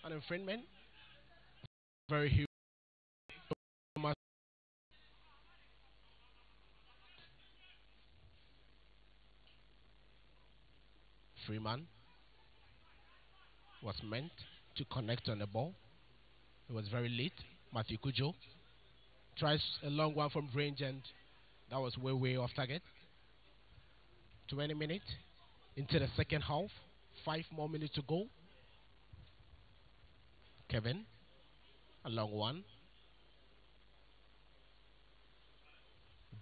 An infringement. Very huge. Freeman was meant to connect on the ball. It was very late. Matthew Kujo tries a long one from range, and that was way off target. 20 minutes into the second half. 5 more minutes to go. Kevin, a long one.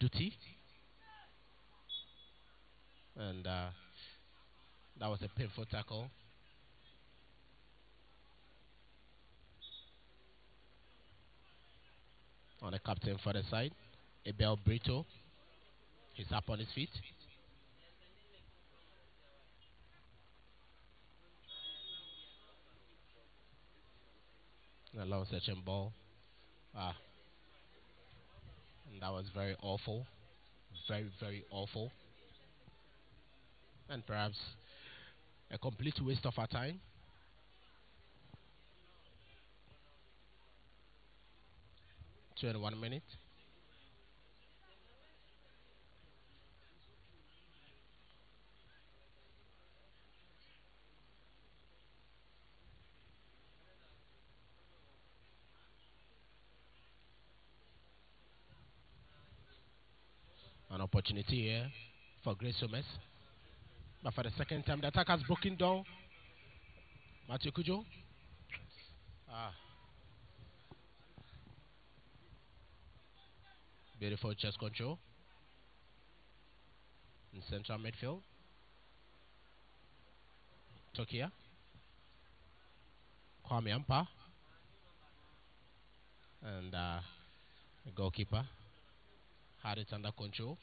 Duty. And that was a painful tackle. On the captain for the side. Abel Brito. He's up on his feet. A long searching ball. And that was very awful. Very awful. And perhaps a complete waste of our time. Two and 1 minute. An opportunity here for Grace Somes. But for the second time, the attack has broken down. Matthew Kujo. Beautiful chest control. In central midfield. Tokia. Kwame Ampa. And the goalkeeper had it under control.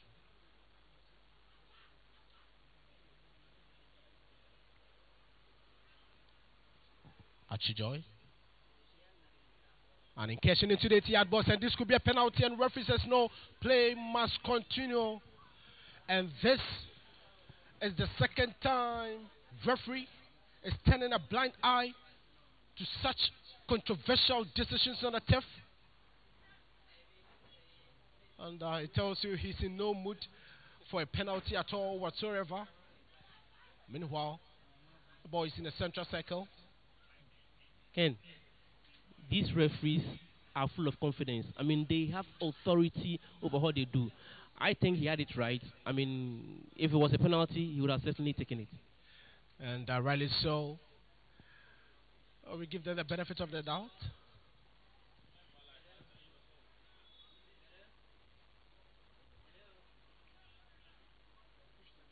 Achijoy. And incursion into the 80-yard box, and this could be a penalty, and referee says no, play must continue. And this is the second time referee is turning a blind eye to such controversial decisions on the turf. And it tells you he's in no mood for a penalty at all whatsoever. Meanwhile, the ball is in the central circle. Ken, these referees are full of confidence. I mean, they have authority over what they do. I think he had it right. I mean, if it was a penalty, he would have certainly taken it. And rightly so. We give them the benefit of the doubt.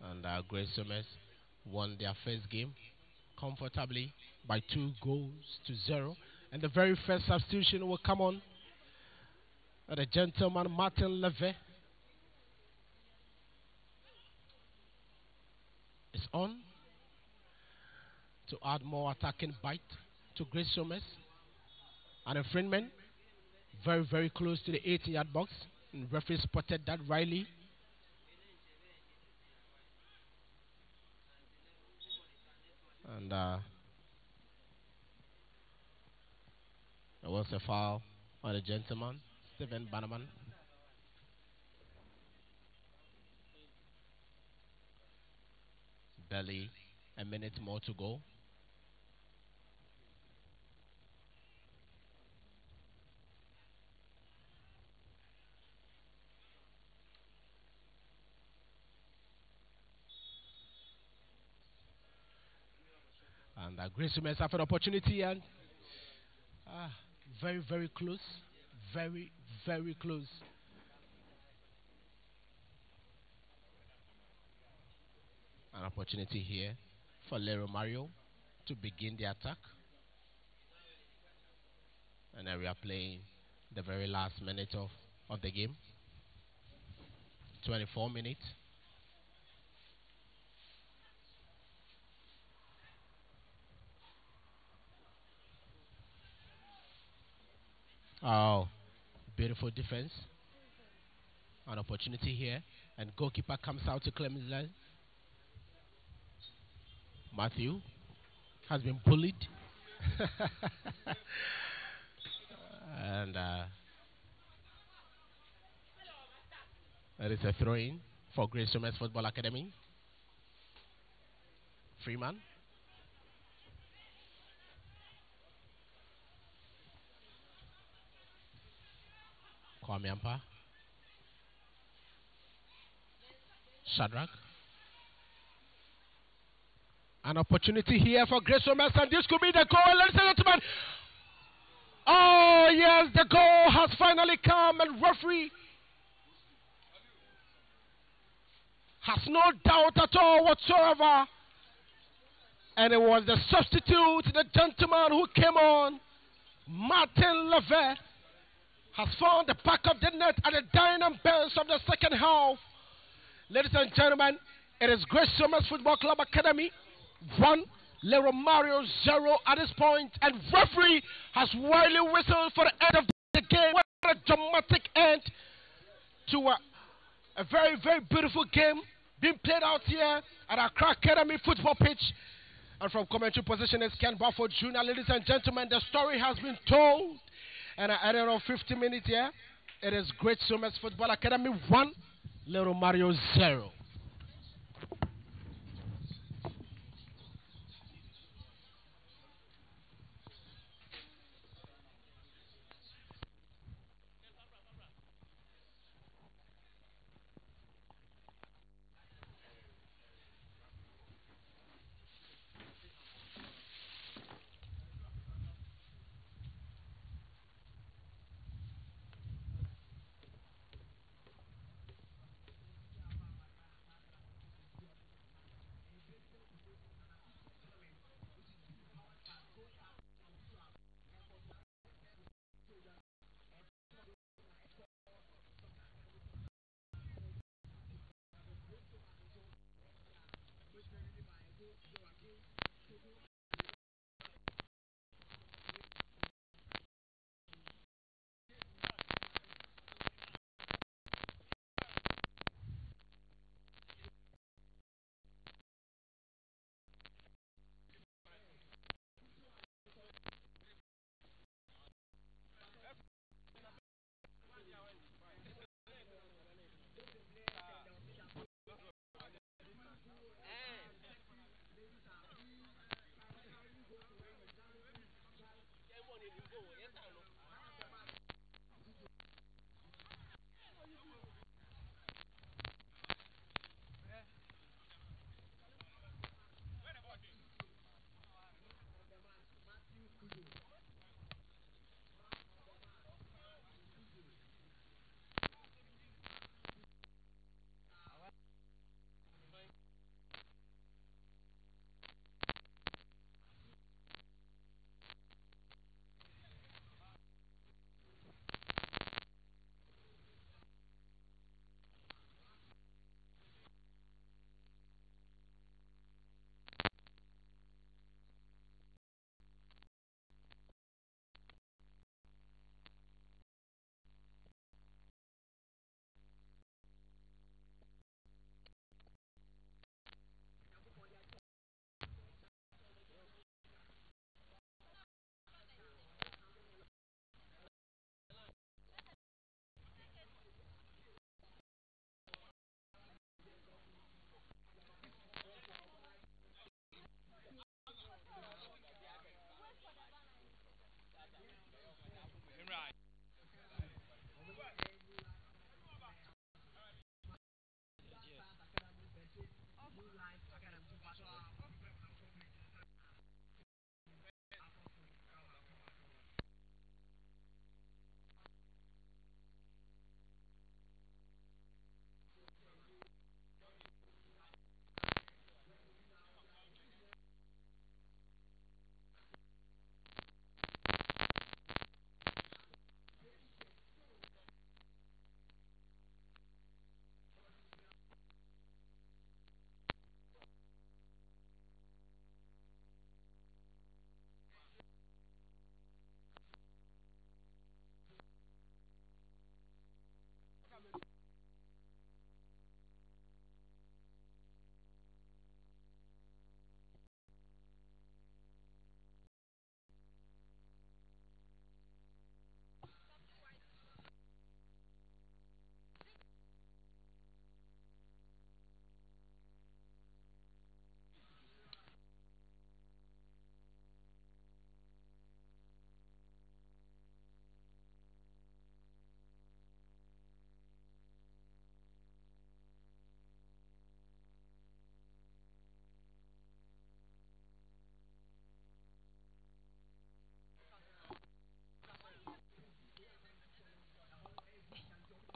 And Grace Somes won their first game comfortably by 2-0. And the very first substitution will come on. The gentleman Martin Leve is on to add more attacking bite to Grace Somes. An infringement very close to the 80-yard box. And referee spotted that Riley. And there was a foul on the gentleman, Stephen Bannerman. Barely a minute more to go. And Grace Somes have an opportunity, and very close. Very close. An opportunity here for Lero Mario to begin the attack. And now we are playing the very last minute of the game. 24 minutes. Oh, beautiful defense. An opportunity here. And goalkeeper comes out to claim his line. Matthew has been bullied. And that is a throw in for Grace Thomas Football Academy. Freeman. Kwame Ampa. Shadrach. An opportunity here for Grace Thomas, and this could be the goal, ladies and gentlemen. Oh, yes, the goal has finally come, and referee has no doubt at all whatsoever. And it was the substitute, the gentleman who came on, Martin Levert, has found the back of the net at the dying bench of the second half. Ladies and gentlemen, it is Grace Thomas Football Club Academy 1, Leroy Mario 0 at this point, and referee has wildly whistled for the end of the game. What a dramatic end to a very, very beautiful game being played out here at Accra Academy football pitch. And from commentary position is Ken Bufford Jr. Ladies and gentlemen, the story has been told. And I don't know, 50 minutes here. It is Great Thomas Football Academy 1, Leroy Mario 0.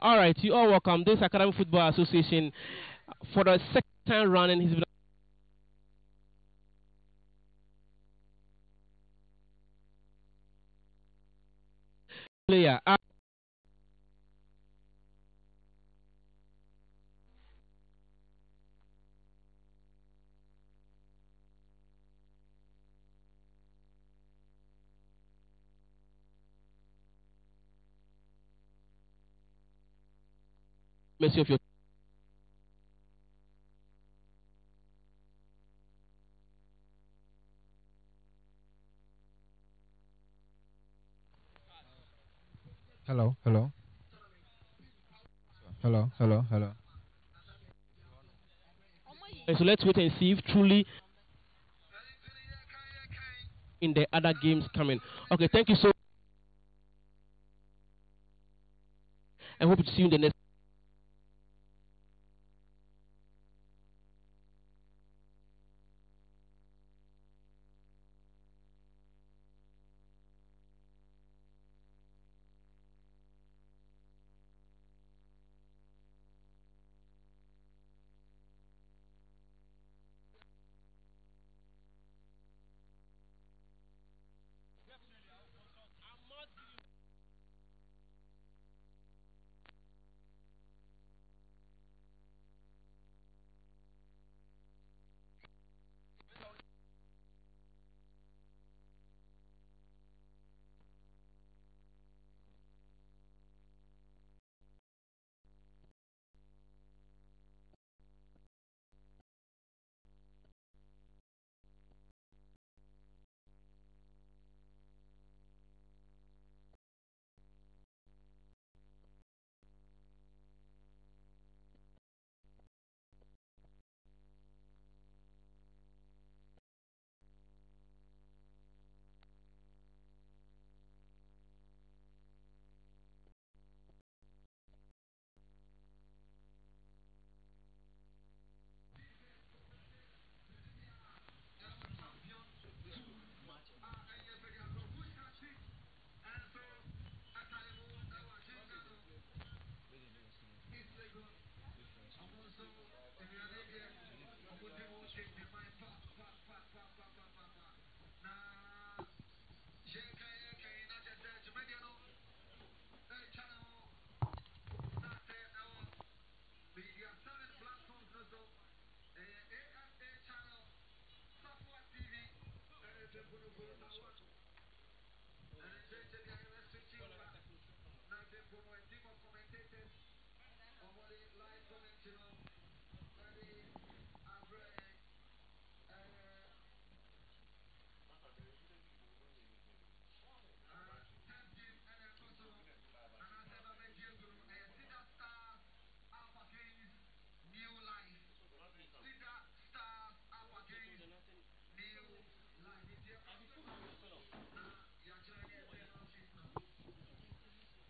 All right, you all welcome. This Academy Football Association for the second time running. He's been player. Mercy of your. Hello, hello, hello, hello, hello. So let's wait and see if truly in the other games coming. Okay, thank you so. I hope to see you in the next.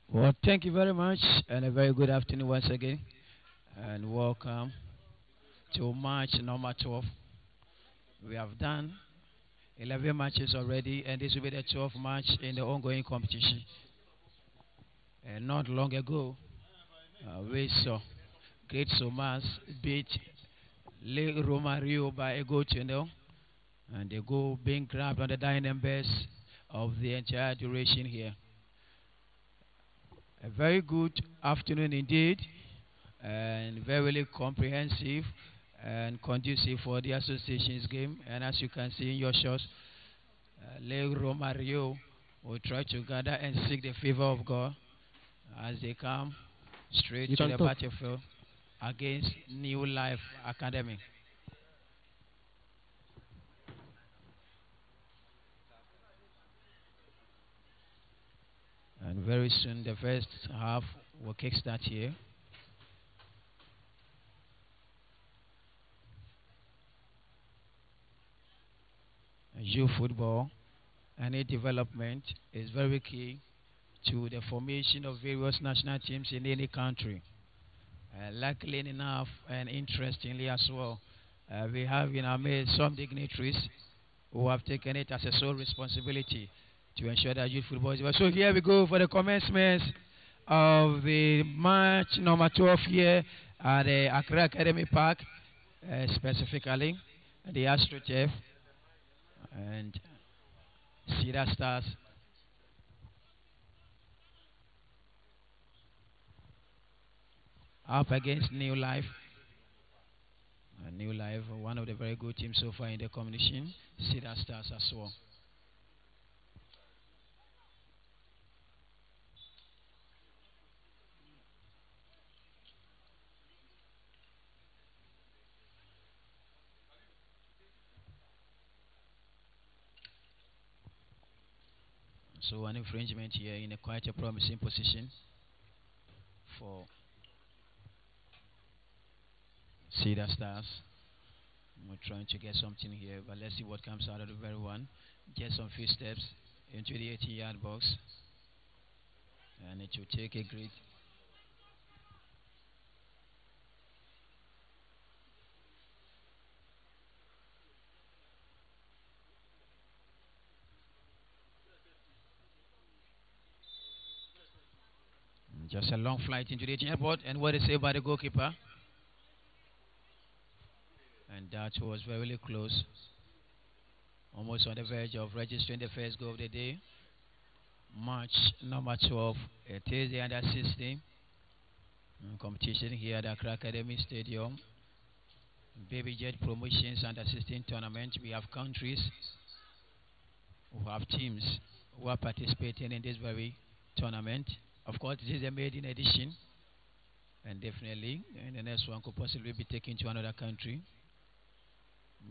Well, thank you very much, and a very good afternoon once again, and welcome to match number 12. We have done 11 matches already, and this will be the 12th match in the ongoing competition. And not long ago, we saw Great Somas beat Le Romario by a goal to nil, and the goal being grabbed on the dying best of the entire duration here. A very good afternoon indeed, and very comprehensive and conducive for the association's game. And as you can see in your shots, Le Romario will try to gather and seek the favor of God as they come straight to the battlefield against New Life Academy. And very soon the first half will kickstart here. Youth football, any development is very key to the formation of various national teams in any country. Luckily enough and interestingly as well, we have in our midst some dignitaries who have taken it as a sole responsibility to ensure that youth football is well. So here we go for the commencement of the match number 12 here at the Accra Academy Park, specifically the AstroTurf and Cedar Stars. Up against New Life. New Life, one of the very good teams so far in the competition. Cedar Stars as well. So an infringement here in a quite a promising position for Cedar Stars. We're trying to get something here, but let's see what comes out of the very one. Just some few steps into the 80-yard box, and it will take a great. Just a long flight into the airport, and what is said by the goalkeeper. And that was very close. Almost on the verge of registering the first goal of the day. Match number 12. It is the under 16 competition here at the Accra Academy Stadium. Baby Jet Promotions under 16 tournament. We have countries who have teams who are participating in this very tournament. Of course, this is a maiden edition, and definitely the next one could possibly be taken to another country.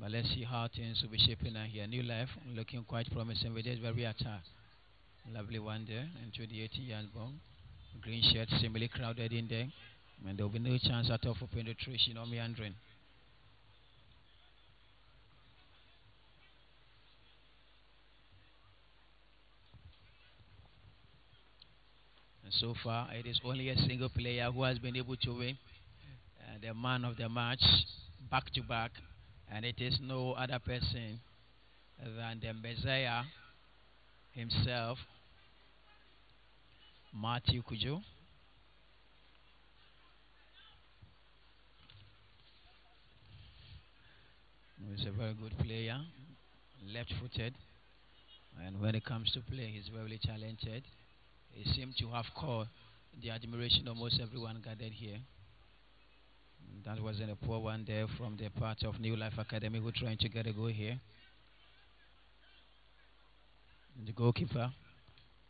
But let's see how things will be shaping out here. New Life looking quite promising with this very attack. Lovely one there into the 80-yard ball. Green shirt similarly crowded in there, and there will be no chance at all for penetration or meandering. And so far, it is only a single player who has been able to win the man of the match back to back, and it is no other person than the Messiah himself, Matthew Kujo. He's a very good player, left-footed, and when it comes to play, he's very talented. He seems to have caught the admiration of almost everyone gathered here. That wasn't a poor one there from the part of New Life Academy who are trying to get a goal here. The goalkeeper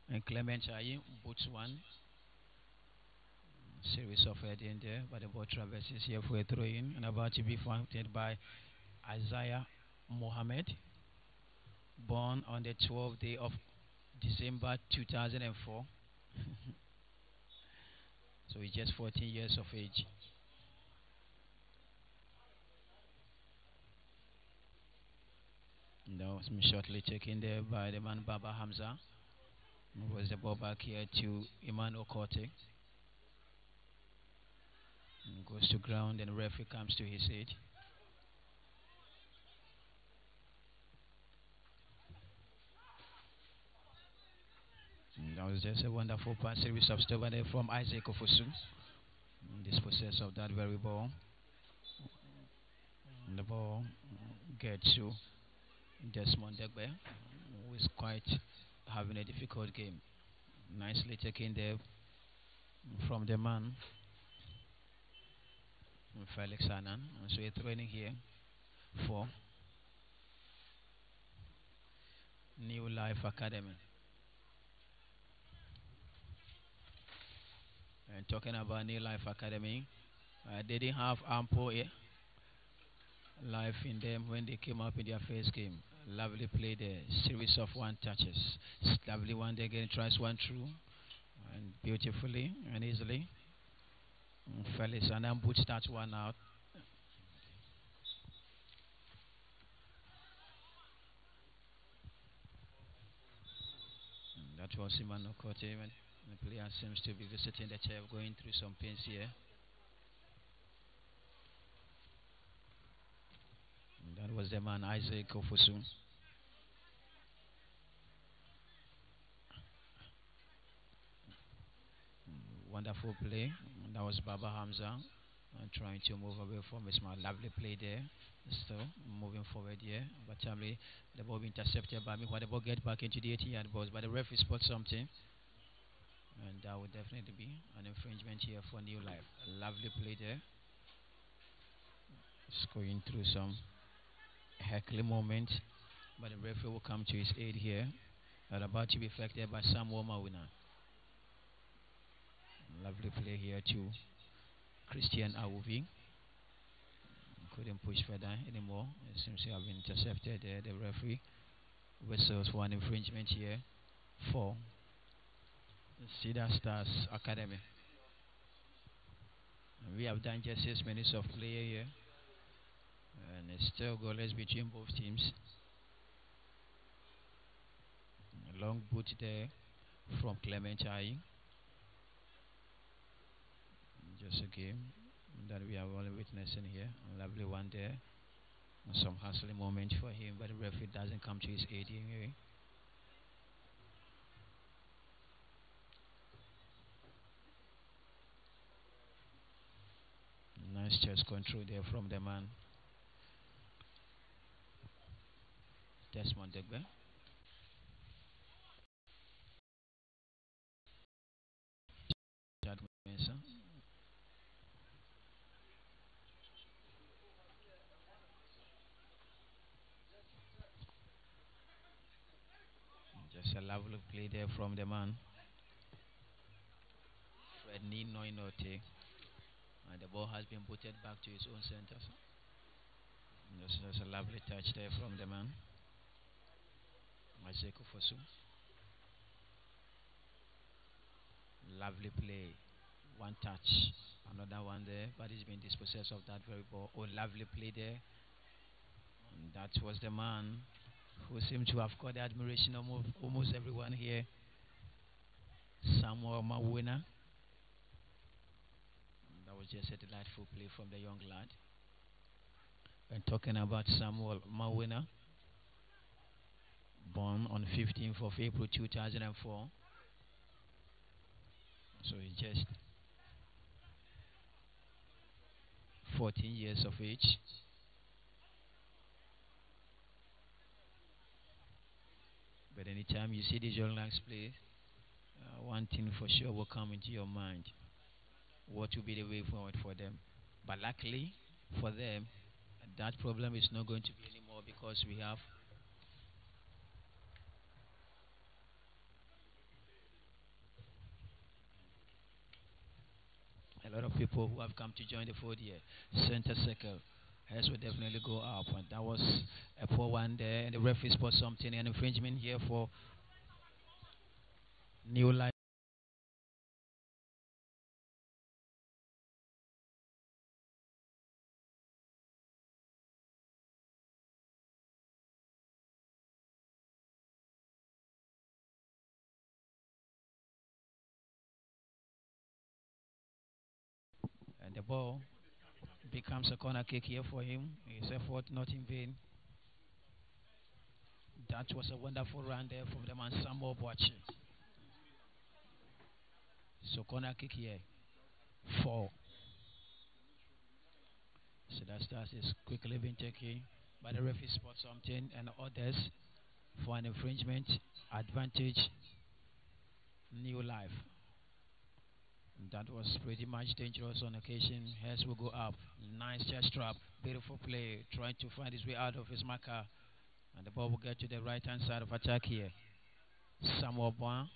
and Clement Ayi boots one. Series of heading there, but the ball traverses here for a throw in and about to be fronted by Isaiah Mohammed, born on the 12th day of December 2004. So he's just 14 years of age. Now it's shortly taken there by the man Baba Hamza. Was the ball back here to Emmanuel Korte. Goes to ground and the referee comes to his aid. That was just a wonderful pass series of stuff there from Isaac Ofosu. Dispossessed of that very ball. And the ball gets to Desmond Degbe, who is quite having a difficult game. Nicely taken there from the man Felix Annan. So we're training here for New Life Academy. And talking about New Life Academy, they didn't have ample life in them when they came up in their first game. Lovely play there, series of one touches. Lovely one there, again tries one through, and beautifully and easily. Felix Annan boots that one out. That was Emmanuel Korte. The player seems to be visiting the chair, going through some pains here. And that was the man Isaac Ofosu. Wonderful play. That was Baba Hamza trying to move away from his man. Lovely play there. Still moving forward here. But the ball be intercepted by me. When the ball get back into the 18-yard box, but the referee spot something. And that would definitely be an infringement here for New Life. A lovely play there. It's going through some heckling moment. But the referee will come to his aid here. And about to be affected by Samuel Mawina. Lovely play here to Christian Awuvi. Couldn't push further anymore. It seems to have been intercepted there. The referee whistles for an infringement here for Cedar Stars Academy. And we have done just 6 minutes of play here. And it's still goalless between both teams. A long boot there from Clement Ayi. Just a game that we are only witnessing here. A lovely one there. Some hustling moment for him, but the referee doesn't come to his aid anyway. Nice chest control there from the man. Desmond Degbe. Just a lovely play there from the man. Fred Ninoinote. And the ball has been booted back to his own center. Just a lovely touch there from the man. Majeko Fosu. Lovely play. One touch. Another one there. But he's been dispossessed of that very ball. Oh, lovely play there. And that was the man who seemed to have caught the admiration of almost everyone here. Samuel Mawina. That was just a delightful play from the young lad. And talking about Samuel Mawina, born on 15th of April 2004. So he's just 14 years of age. But anytime you see these young lads play, one thing for sure will come into your mind. What will be the way forward for them? But luckily for them, that problem is not going to be anymore because we have a lot of people who have come to join the fold here. Center circle. Heads will definitely go up. And that was a poor one there. And the referee spot something. An infringement here for New Life. And the ball becomes a corner kick here for him. His effort not in vain. That was a wonderful run there from the man Samuel Boachi. So corner kick here. 4. So that starts is quickly being taken by the referee spot something and others for an infringement. Advantage New Life. That was pretty much dangerous on occasion. Heads will go up. Nice chest trap. Beautiful play. Trying to find his way out of his marker. And the ball will get to the right hand side of attack here. Samuel Boan.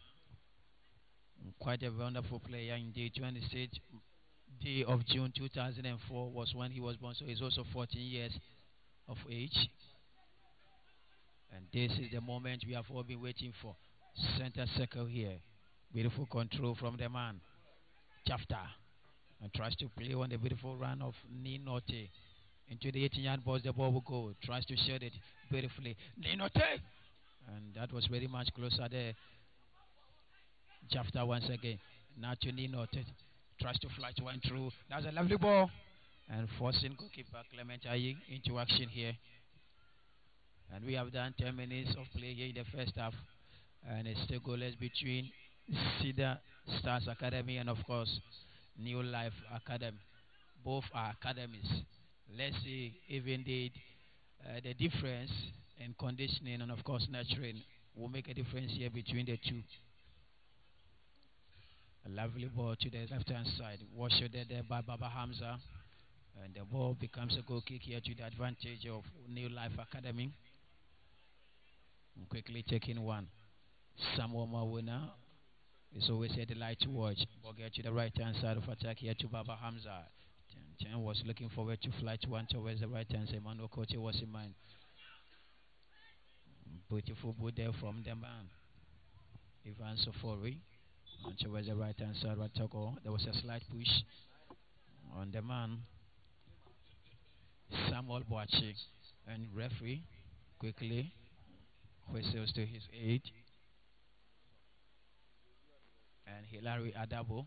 Quite a wonderful player indeed. 26th day of June 2004 was when he was born. So he's also 14 years of age. And this is the moment we have all been waiting for. Center circle here. Beautiful control from the man. Jafta. And tries to play on the beautiful run of Ninote. Into the 18-yard box, the ball will go. Tries to shut it beautifully. Ninote! And that was very much closer there. Jafta once again. Now to Ninote. Tries to flash one through. That's a lovely ball. And forcing goalkeeper Clement Ayi into action here. And we have done 10 minutes of play here in the first half. And it's still goalless between Cedar Stars Academy and of course New Life Academy. Both are academies. Let's see if indeed the difference in conditioning and of course nurturing will make a difference here between the two. A lovely ball to the left hand side. Washed there by Baba Hamza. And the ball becomes a goal kick here to the advantage of New Life Academy. And quickly taking one. Samuel Mawuna is always a delight to watch. Ball get to the right hand side of attack here to Baba Hamza. Chen was looking forward to fly to one towards the right hand side. Emmanuel Koche was in mind. Beautiful ball there from the man. Ivan Sofori. And towards the right hand side of Togo. There was a slight push on the man. Samuel Boachi. And referee quickly whistles to his aid. And Hilary Adabo,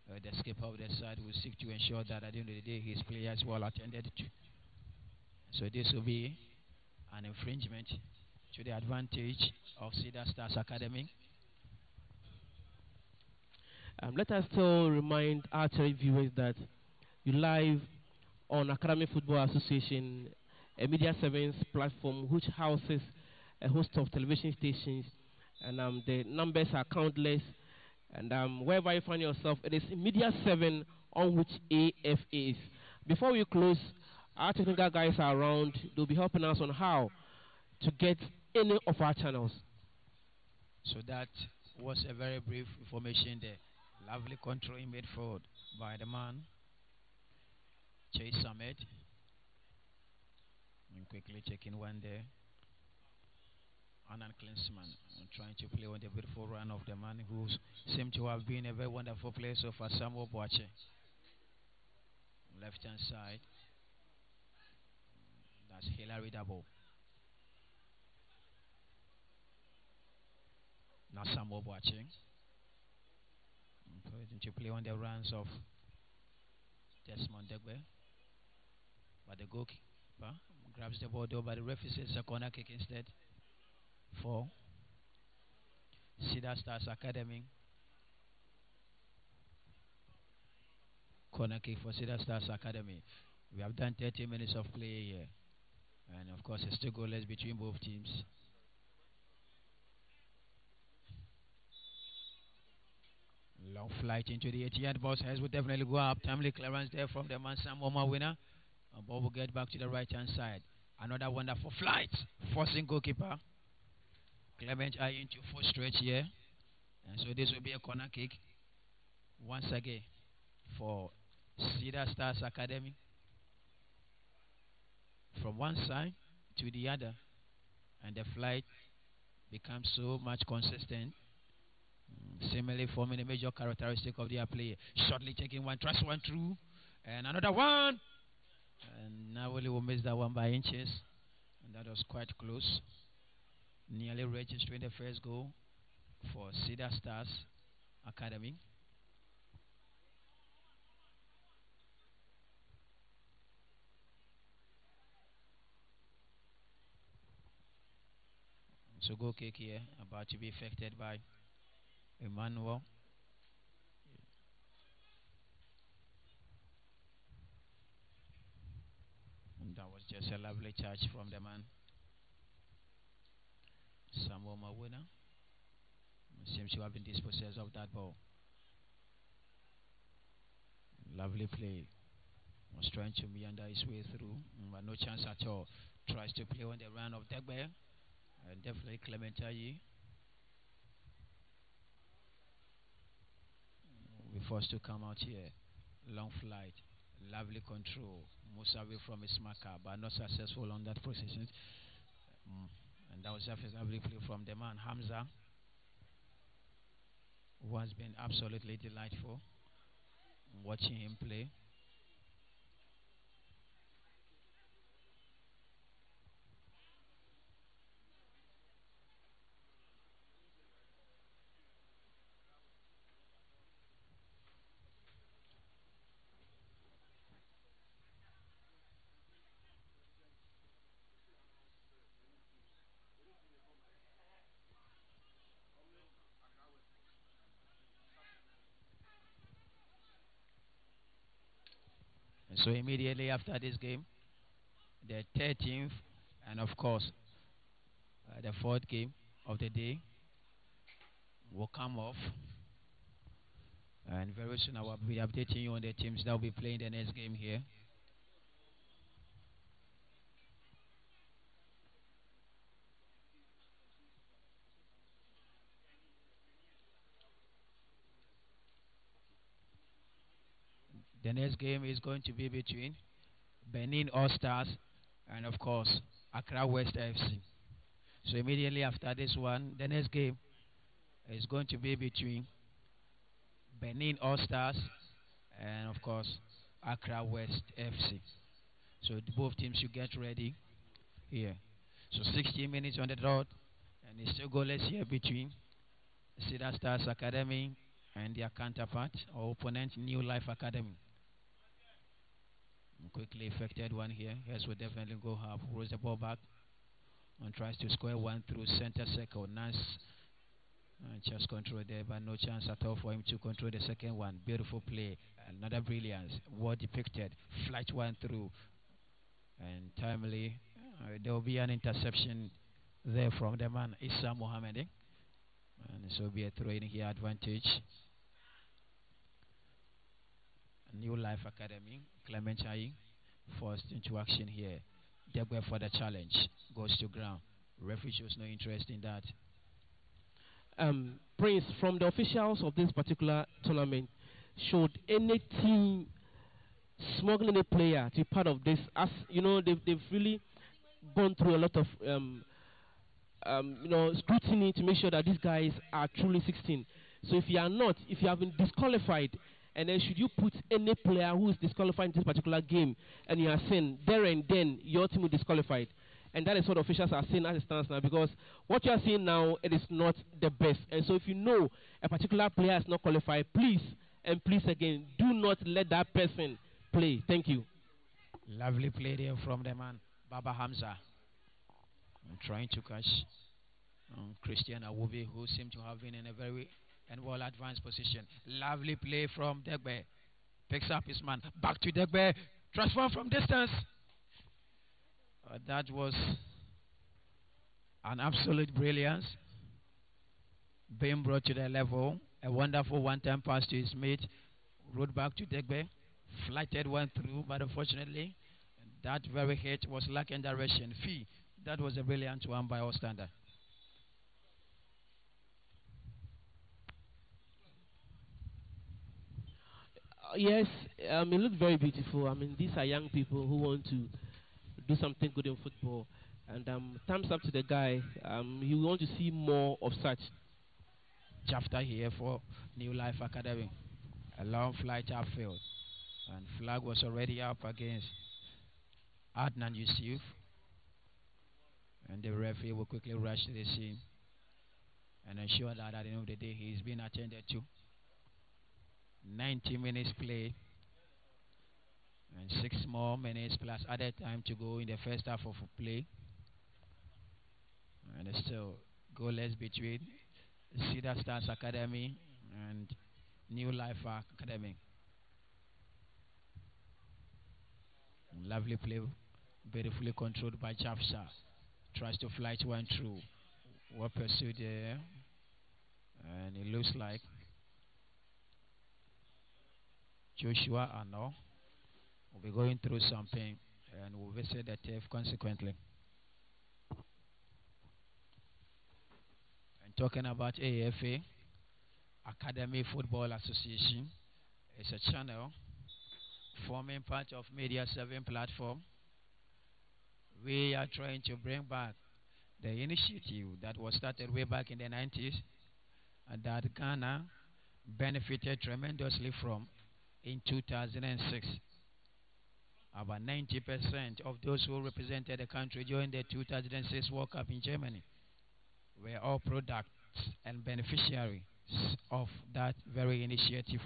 the skipper of the side, will seek to ensure that at the end of the day his players well attended to. So this will be an infringement to the advantage of Cedar Stars Academy. Let us still remind our viewers that you live on Academy Football Association, a Media 7's platform which houses a host of television stations, and the numbers are countless. And wherever you find yourself, it is Media 7 on which AF is. Before we close, our technical guys are around. They'll be helping us on how to get any of our channels. So that was a very brief information there. Lovely control in midfield by the man, Chase Ahmed. And quickly taking one there. Anand Klinsmann trying to play on the beautiful run of the man who seemed to have been a very wonderful player so far, Samuel Boache. Left hand side. That's Hilary Dabo. Now Samuel Boache. Putting to play on the runs of Desmond Degbe. But the goalkeeper grabs the ball though, but the referee says a corner kick instead for Cedar Stars Academy. Corner kick for Cedar Stars Academy. We have done 30 minutes of play here. And of course it's still goalless between both teams. Long flight into the 80-yard box. Hayes will definitely go up. Timely clearance there from the man Sam Omar winner. And ball will get back to the right hand side. Another wonderful flight. Forcing goalkeeper Clement Aye into full stretch here. And so this will be a corner kick once again for Cedar Stars Academy. From one side to the other. And the flight becomes so much consistent. Similarly forming a major characteristic of their play. Shortly taking one, tries one through. And another one. And now we will miss that one by inches. And that was quite close. Nearly registering the first goal for Cedar Stars Academy. So goal kick here about to be affected by Emmanuel. And that was just a lovely touch from the man Samuel Mawina. Seems to have been dispossessed of that ball. Lovely play. Was trying to meander his way through, but no chance at all. Tries to play on the run of Degbe. And definitely Clement Aye. We forced to come out here. Long flight. Lovely control. Moves away from his marker, but not successful on that position. And that was a lovely play from the man Hamza, who has been absolutely delightful watching him play. So immediately after this game, the 13th and of course the fourth game of the day will come off. And very soon I will be updating you on the teams that will be playing the next game here. The next game is going to be between Benin All Stars and of course Accra West FC. So immediately after this one, the next game is going to be between Benin All Stars and of course Accra West FC. So both teams should get ready here. So 60 minutes on the dot, and it's still goalless here between Cedar Stars Academy and their counterpart or opponent New Life Academy. Quickly effected one here. Yes, will definitely go half. Rolls the ball back and tries to square one through center circle. Nice just control there, but no chance at all for him to control the second one. Beautiful play. Another brilliance. Well depicted. Flight one through. And timely. There will be an interception there from the man, Issa Mohammed. And this will be a throw in here advantage. New Life Academy, Clement Chai forced into action here. Degwe for the challenge, goes to ground. Referee shows no interest in that. Prince, from the officials of this particular tournament, should any team smuggling a player to be part of this, as you know, they've really gone through a lot of scrutiny to make sure that these guys are truly 16. So if you are not, if you have been disqualified, and then should you put any player who is disqualified in this particular game and you are saying there and then your team will be disqualified? And that is what officials are saying as it stands now, because what you are seeing now, it is not the best. And so if you know a particular player is not qualified, please and please again, do not let that person play. Thank you. Lovely play there from the man, Baba Hamza. I'm trying to catch Christian Awubi, who seemed to have been in a very well advanced position. Lovely play from Degbe. Picks up his man. Back to Degbe. Transform from distance. That was an absolute brilliance. Being brought to the level. A wonderful one-time pass to his mate. Rode back to Degbe. Flighted one through, but unfortunately, that very hit was lacking direction. Fee. That was a brilliant one by all standard. Yes, it looked very beautiful. I mean, these are young people who want to do something good in football. And thumbs up to the guy. You want to see more of such. Jafta here for New Life Academy. A long flight upfield. And flag was already up against Adnan Yusuf. And the referee will quickly rush to the scene and ensure that at the end of the day he is being attended to. 90 minutes play and 6 more minutes plus added time to go in the first half of play. And it's still goalless between Cedar Stars Academy and New Life Academy. Lovely play, beautifully controlled by Jafsa. Tries to fly to one through. Well pursued there. And it looks like Joshua Ano will be going through something and will visit the turf consequently. And talking about AFA, Academy Football Association, is a channel forming part of Media 7 platform. We are trying to bring back the initiative that was started way back in the 90s and that Ghana benefited tremendously from in 2006. About 90% of those who represented the country during the 2006 World Cup in Germany were all products and beneficiaries of that very initiative.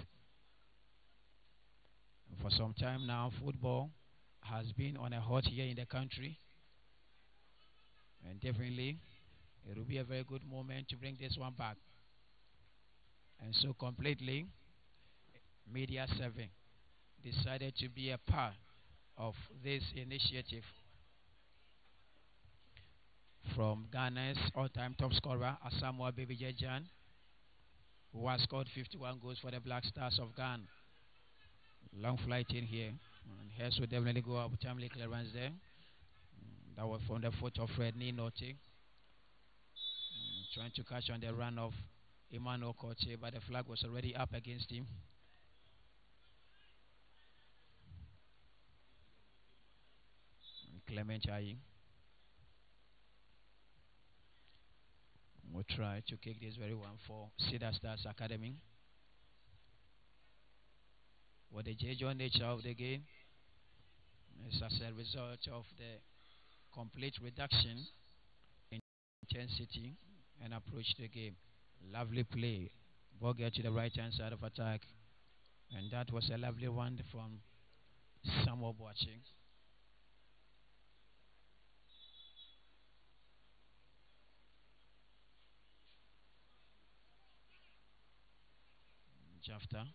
For some time now, football has been on a hot here in the country, and definitely it will be a very good moment to bring this one back. And so completely, Media 7 decided to be a part of this initiative from Ghana's all-time top scorer, Asamoah Babijejan, who has scored 51 goals for the Black Stars of Ghana. Long flight in here. And Hess will definitely go up. Timely clearance there. That was from the foot of Fred Ninote. Trying to catch on the run of Emmanuel Koche, but the flag was already up against him. And Clement Ayi will try to kick this very one for Cedar Stars Academy. What the J-John nature of the game is as a result of the complete reduction in intensity and approach to the game. Lovely play. Ball get to the right hand side of attack. And that was a lovely one from Samuel Boaching. Jafta.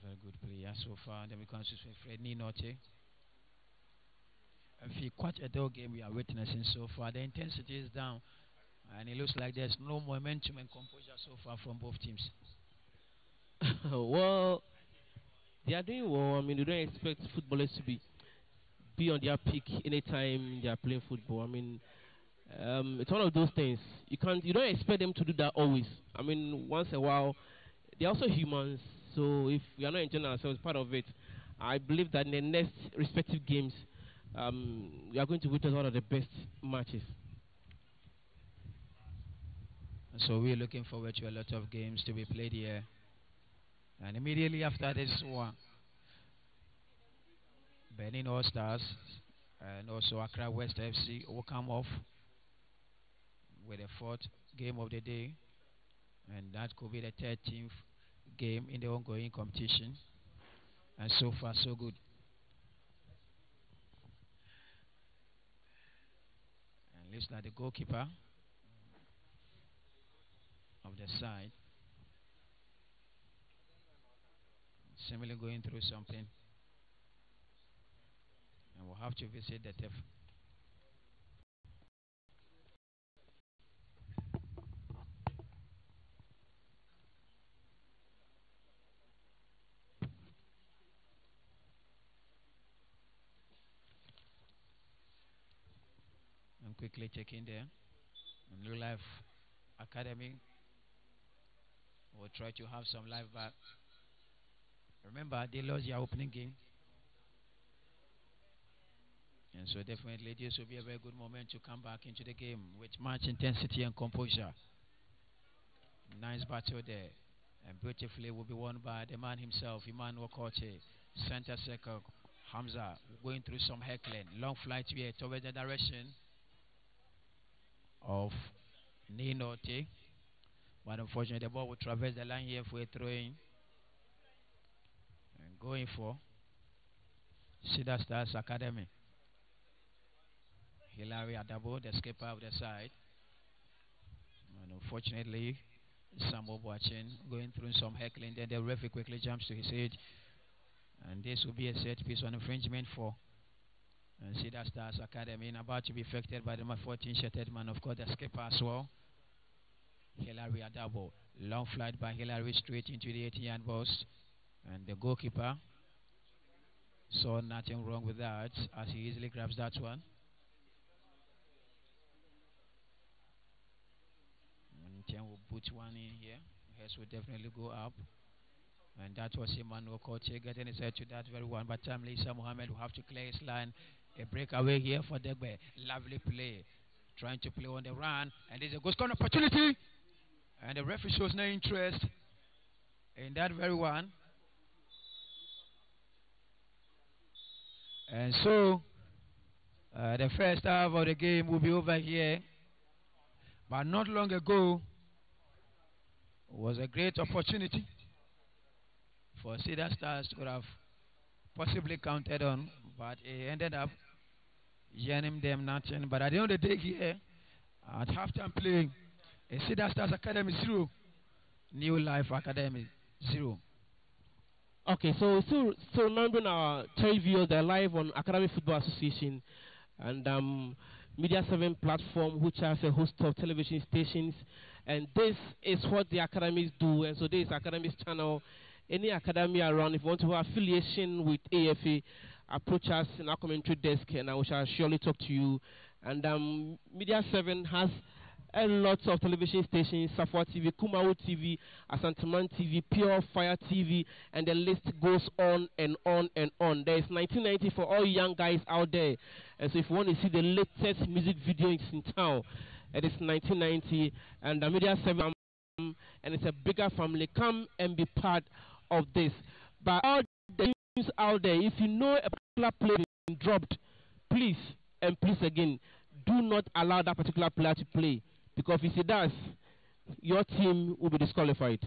Very good player so far. Then we come to Fred Ninote. I feel quite a dull game we are witnessing so far. The intensity is down, and it looks like there's no momentum and composure so far from both teams. Well, they are doing well. I mean, you don't expect footballers to be on their peak anytime they are playing football. I mean, it's one of those things. You don't expect them to do that always. I mean, once in a while, they're also humans. So if we are not enjoying ourselves, part of it, I believe that in the next respective games, we are going to witness one of the best matches. So we're looking forward to a lot of games to be played here. And immediately after this one, Benin All Stars and also Accra West FC will come off with the fourth game of the day. And that could be the 13th game in the ongoing competition. And so far, so good. And looks like the goalkeeper of the side similarly going through something. And we'll have to visit the TEF. I'm quickly checking there. And New Life Academy will try to have some live back. Remember, they lost their opening game. And so definitely this will be a very good moment to come back into the game with much intensity and composure. Nice battle there. And beautifully will be won by the man himself, Emmanuel Koche. Center circle, Hamza going through some heckling. Long flight here towards the direction of Ninote. But unfortunately the ball will traverse the line here for a throw-in. And going for Cedar Stars Academy. Hilary Adabo, the skipper of the side. And unfortunately, Samuel Boaching going through some heckling. Then the referee quickly jumps to his aid. And this will be a set piece on infringement for Cedar Stars Academy. And about to be affected by the 14-shirted man, of course, the skipper as well. Hilary Adabo. Long flight by Hilary straight into the 18-yard post. And the goalkeeper saw nothing wrong with that as he easily grabs that one. And will put one in here. Hess will definitely go up. And that was Emmanuel Koche getting his head to that very one. But Lisa Mohammed will have to clear his line. A breakaway here for Degbe. Lovely play. Trying to play on the run. And there's a good scoring opportunity. And the referee shows no interest in that very one. And so, the first half of the game will be over here. But not long ago, was a great opportunity for Cedar Stars to have possibly counted on. But it ended up earning them nothing. But at the end of the day here, at halftime play, Cedar Stars Academy 0, New Life Academy 0. Okay, so still remembering our Cherry viewers, they're live on Academy Football Association and Media 7 platform, which has a host of television stations. And this is what the academies do. And so this is Academy's channel. Any academy around, if you want to have affiliation with AFA, approach us in our commentary desk, and I shall surely talk to you. And Media 7 has a lot of television stations: Safwa TV, Kumawo TV, Asantaman TV, Pure Fire TV, and the list goes on and on and on. There is 1990 for all young guys out there. And so if you want to see the latest music videos in town, it is 1990 and the Media 7, and it's a bigger family. Come and be part of this. But all the news out there, if you know a particular player being dropped, please and please again, do not allow that particular player to play. Because if he does, your team will be disqualified.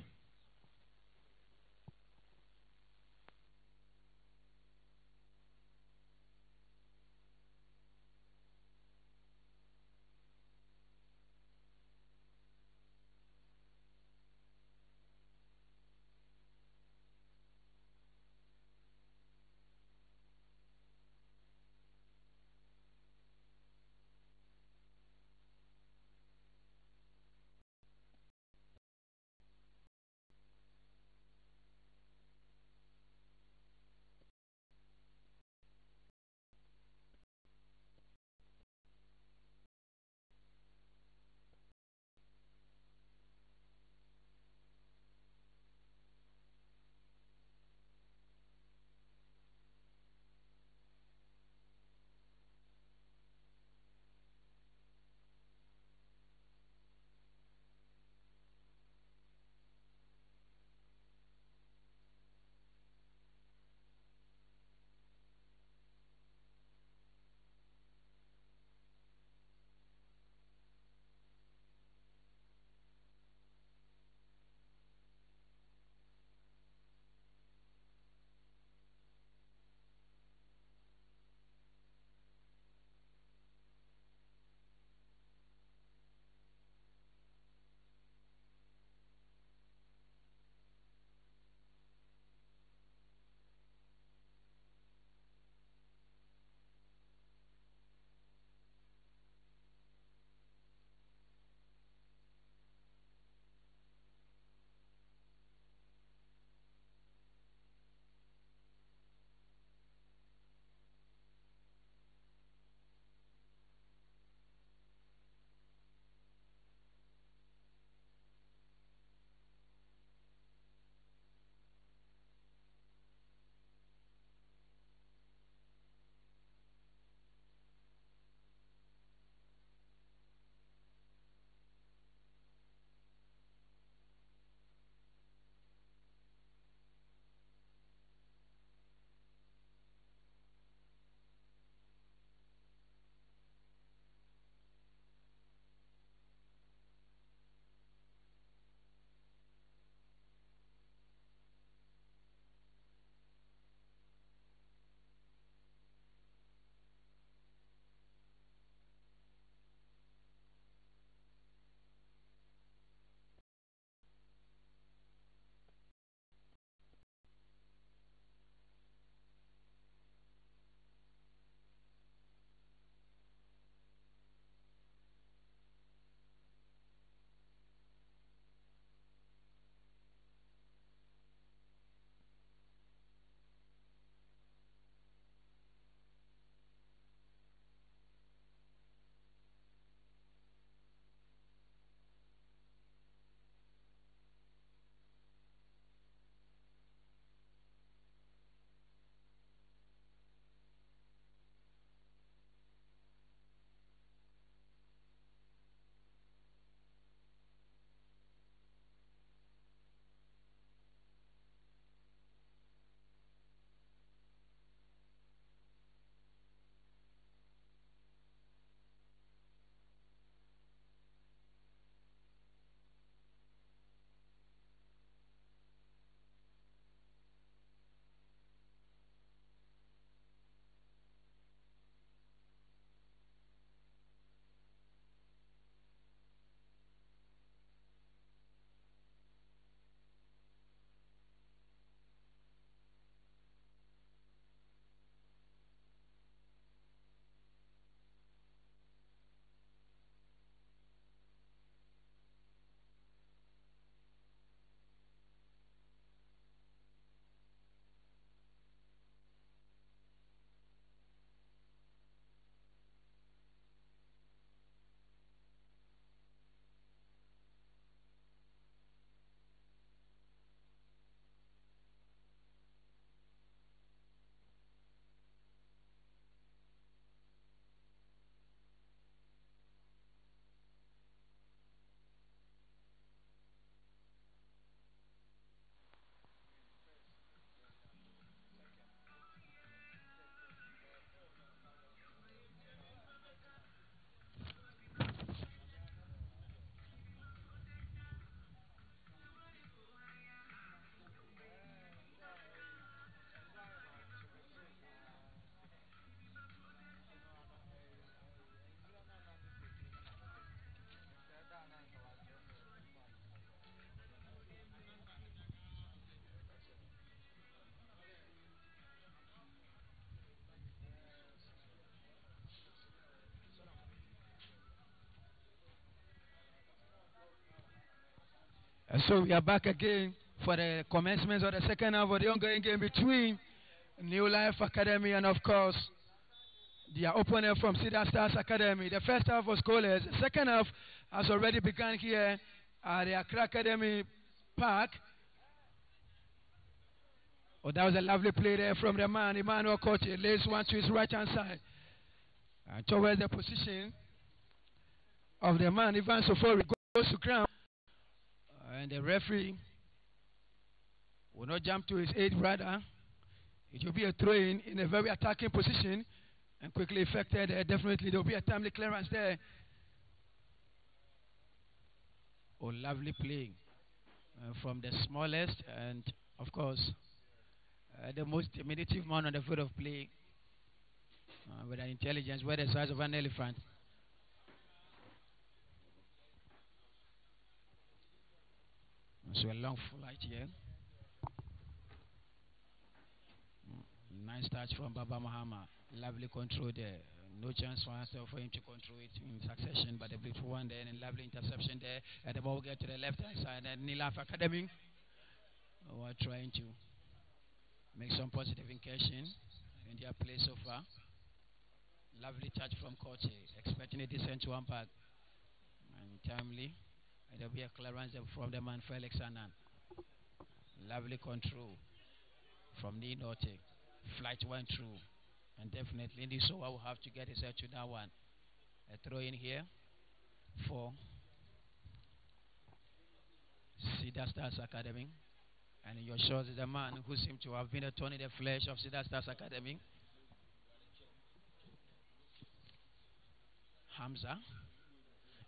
And so we are back again for the commencement of the second half of the ongoing game between New Life Academy and, of course, their opponent from Cedar Stars Academy. The first half was goalless. The second half has already begun here at the Accra Academy Park. Oh, that was a lovely play there from the man, Emmanuel Kochi. Lays one to his right-hand side. And towards the position of the man, Ivan Sofori goes to ground. And the referee will not jump to his aid, rather. It will be a throw-in in a very attacking position and quickly effected. Definitely there will be a timely clearance there. Oh, lovely play from the smallest and, of course, the most diminutive man on the field of play with an intelligence where the size of an elephant. So a long flight here. Nice touch from Baba Mahama. Lovely control there. No chance for him to control it in succession, but a beautiful one there and a lovely interception there. And the ball will get to the left-hand side. And New Life Academy are trying to make some positive incursion in their play so far. Lovely touch from Koche, expecting a decent one back. And timely. And there'll be a clearance from the man Felix Annan. Lovely control from Ninote. Flight went through. And definitely Ndisowa will have to get his head to that one. A throw in here for Cedar Stars Academy. And in your shots is a man who seemed to have been a thorn in the flesh of Cedar Stars Academy. Hamza.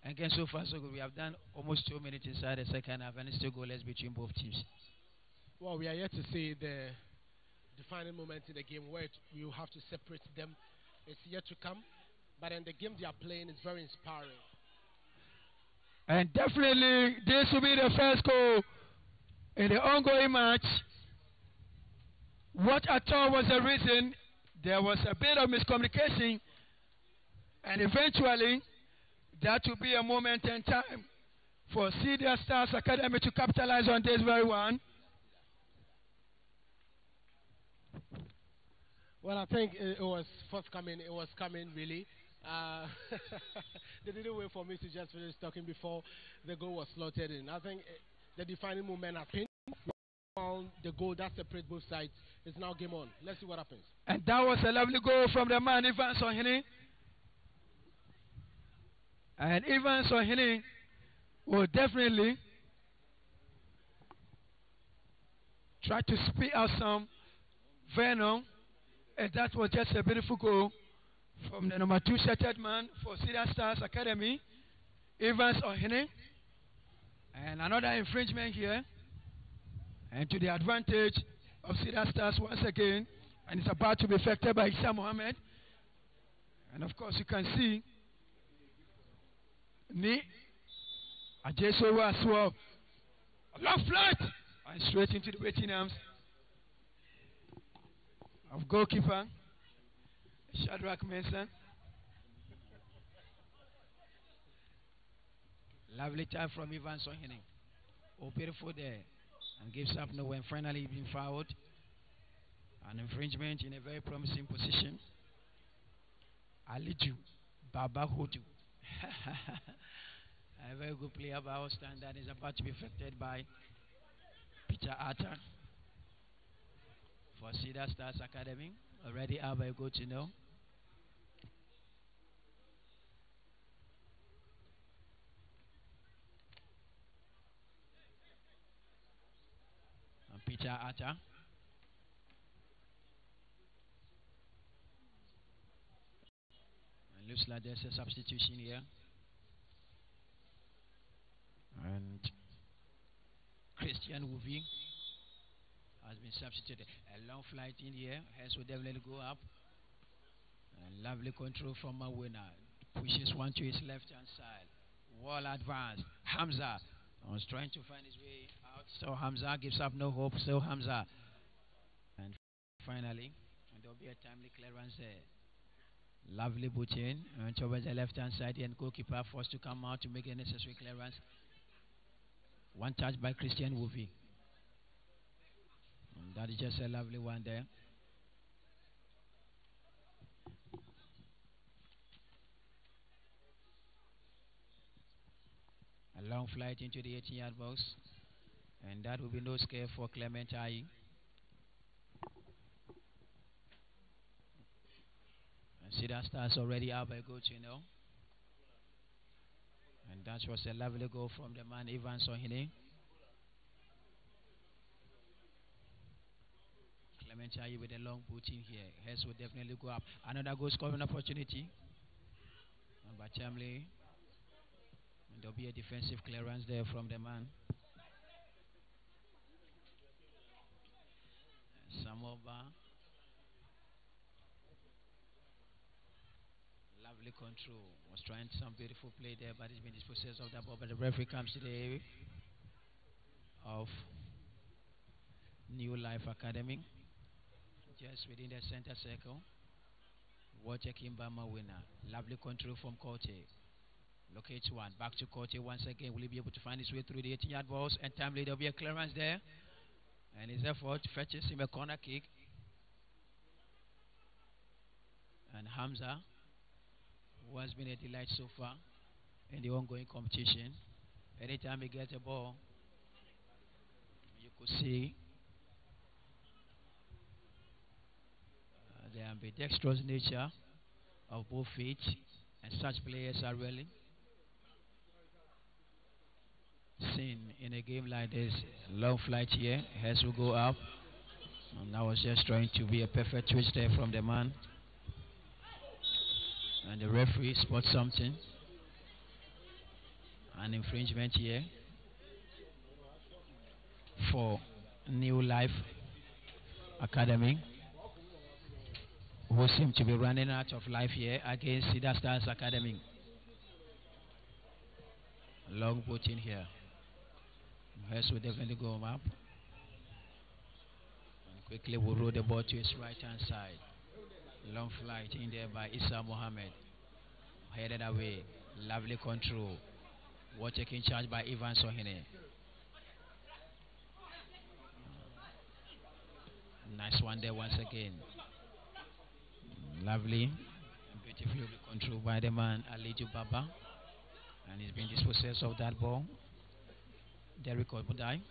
Again, so far so good. We have done almost 2 minutes inside the second half, and it's still goalless between both teams. Well, we are yet to see the defining moment in the game where we will have to separate them. It's yet to come, but in the game they are playing, it's very inspiring. And definitely, this will be the first goal in the ongoing match. What I thought was the reason, there was a bit of miscommunication, and eventually, that will be a moment in time for Cedar Stars Academy to capitalize on this very one. Well, I think it was forthcoming. It was coming, really. They didn't wait for me to just finish talking before the goal was slotted in. I think the defining moment happened. We found the goal that separates both sides. It's now game on. Let's see what happens. And that was a lovely goal from the man, Ivan Sohini. And Ivan Sohini will definitely try to spit out some venom. And that was just a beautiful goal from the number 2 shirted man for Cedar Stars Academy, Evans Ohene. And another infringement here. And to the advantage of Cedar Stars once again. And it's about to be effected by Isa Mohammed. And of course you can see Ni Ajesowa as well. A long flight and straight into the waiting arms of goalkeeper Shadrach Mason. Lovely time from Ivan Sohini. Oh, beautiful there. And gives up no when finally being fouled. An infringement in a very promising position. Aliju Baba Hodu. A very good player by our standard is about to be affected by Peter Atta for Cedar Stars Academy. Already have a good to know. And Peter Atta. And looks like there's a substitution here. And Christian Wuvi has been substituted. A long flight in here, hence will definitely go up. And lovely control from Mawena. Pushes one to his left hand side. Wall advance. Hamza was trying to find his way out. So Hamza gives up no hope. So Hamza. And finally, there will be a timely clearance there. Lovely booting. And towards the left hand side, and goalkeeper forced to come out to make a necessary clearance. One touch by Christian Woofy. And that is just a lovely one there. A long flight into the 18-yard box. And that will be no scare for Clement Ayi. And Cedar Stars already up by a goal, And that was a lovely goal from the man Evans Ohine. Clement Ayi with a long boot in here. Hess will definitely go up. Another goal scoring opportunity. And by Chamley. There'll be a defensive clearance there from the man. Samoba. Lovely control. Was trying some beautiful play there, but he's been dispossessed of that ball. But the referee comes to the area of New Life Academy. Just within the center circle. Walter Kimbama winner. Lovely control from Kote. Locates one. Back to Kote once again. Will he be able to find his way through the 18-yard balls? And timely there'll be a clearance there. And his effort fetches him a corner kick. And Hamza, who has been a delight so far in the ongoing competition. Anytime he gets a ball, you could see the ambidextrous nature of both feet, and such players are really seen in a game like this. Long flight here, Hess will go up, and that was just trying to be a perfect twist there from the man. And the referee spots something. An infringement here for New Life Academy, who seem to be running out of life here against Cedar Stars Academy. Long boot in here. Hess will definitely go up. And quickly will roll the ball to his right hand side. Long flight in there by Issa Mohammed. Headed away. Lovely control. Ball taken charge by Ivan Sohine. Nice one there once again. Lovely. Beautifully controlled by the man Aliju Baba. And he's been dispossessed of that ball. Derek Obudai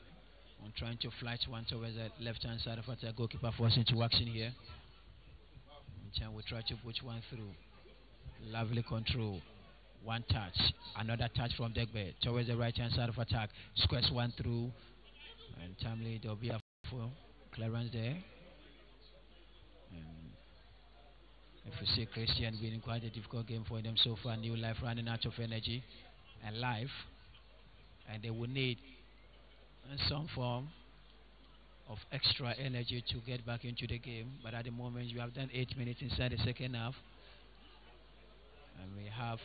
on trying to flight one towards the left hand side of the goalkeeper, forced into action here. And we try to push one through. Lovely control. One touch. Another touch from Degbe towards the right hand side of attack. Squares one through. And timely there'll be a full clearance there. And if you see Christian winning quite a difficult game for them so far. New Life running out of energy and life. And they will need some form of extra energy to get back into the game. But at the moment, you have done 8 minutes inside the second half. And we have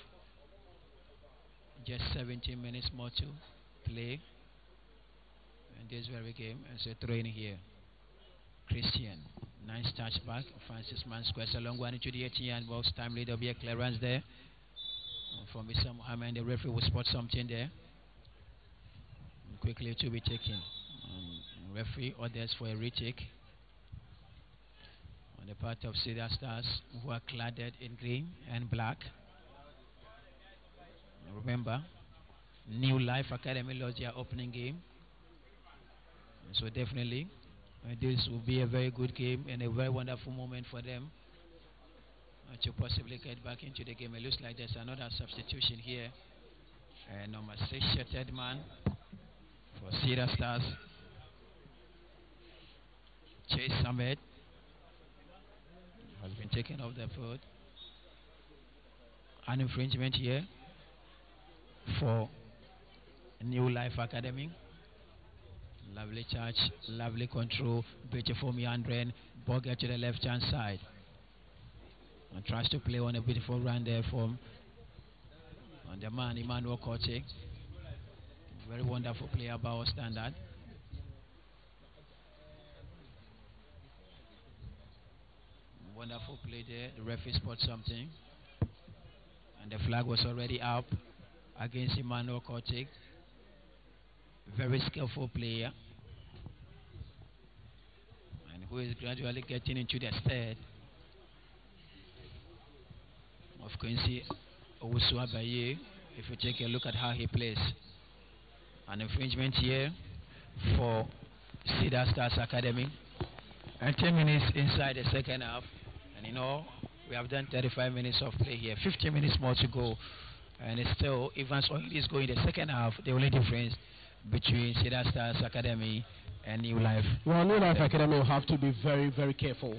just 17 minutes more to play in this very game. And so throw in here. Christian, nice touch back. Francis Man squares a long one into the 18-yard box. Timely there'll be a clearance there from Issa Mohammed. The referee will spot something there. And quickly to be taken. Referee orders for a retake on the part of Cedar Stars, who are cladded in green and black. Remember, New Life Academy lost their opening game. So definitely, this will be a very good game and a very wonderful moment for them to possibly get back into the game. It looks like there's another substitution here. Number 6, Shattered Man for Cedar Stars. Chase Ahmed has been taken off the field. An infringement here for New Life Academy. Lovely charge, lovely control, beautiful meandering. Ball get to the left hand side. And tries to play on a beautiful run there from on the man Emmanuel Koche. Very wonderful player about our standard. Wonderful play there. The referee spotted something. And the flag was already up against Emmanuel Koche. very skillful player, and who is gradually getting into the stead of Quincy Owusu-Abaye. If you take a look at how he plays, an infringement here for Cedar Stars Academy, and 10 minutes inside the second half, and we have done 35 minutes of play here, 15 minutes more to go, and it's still Evans Oyili is going the second half. The only difference between Cedar Stars Academy and New Life. Well, New Life Academy will have to be very, very careful.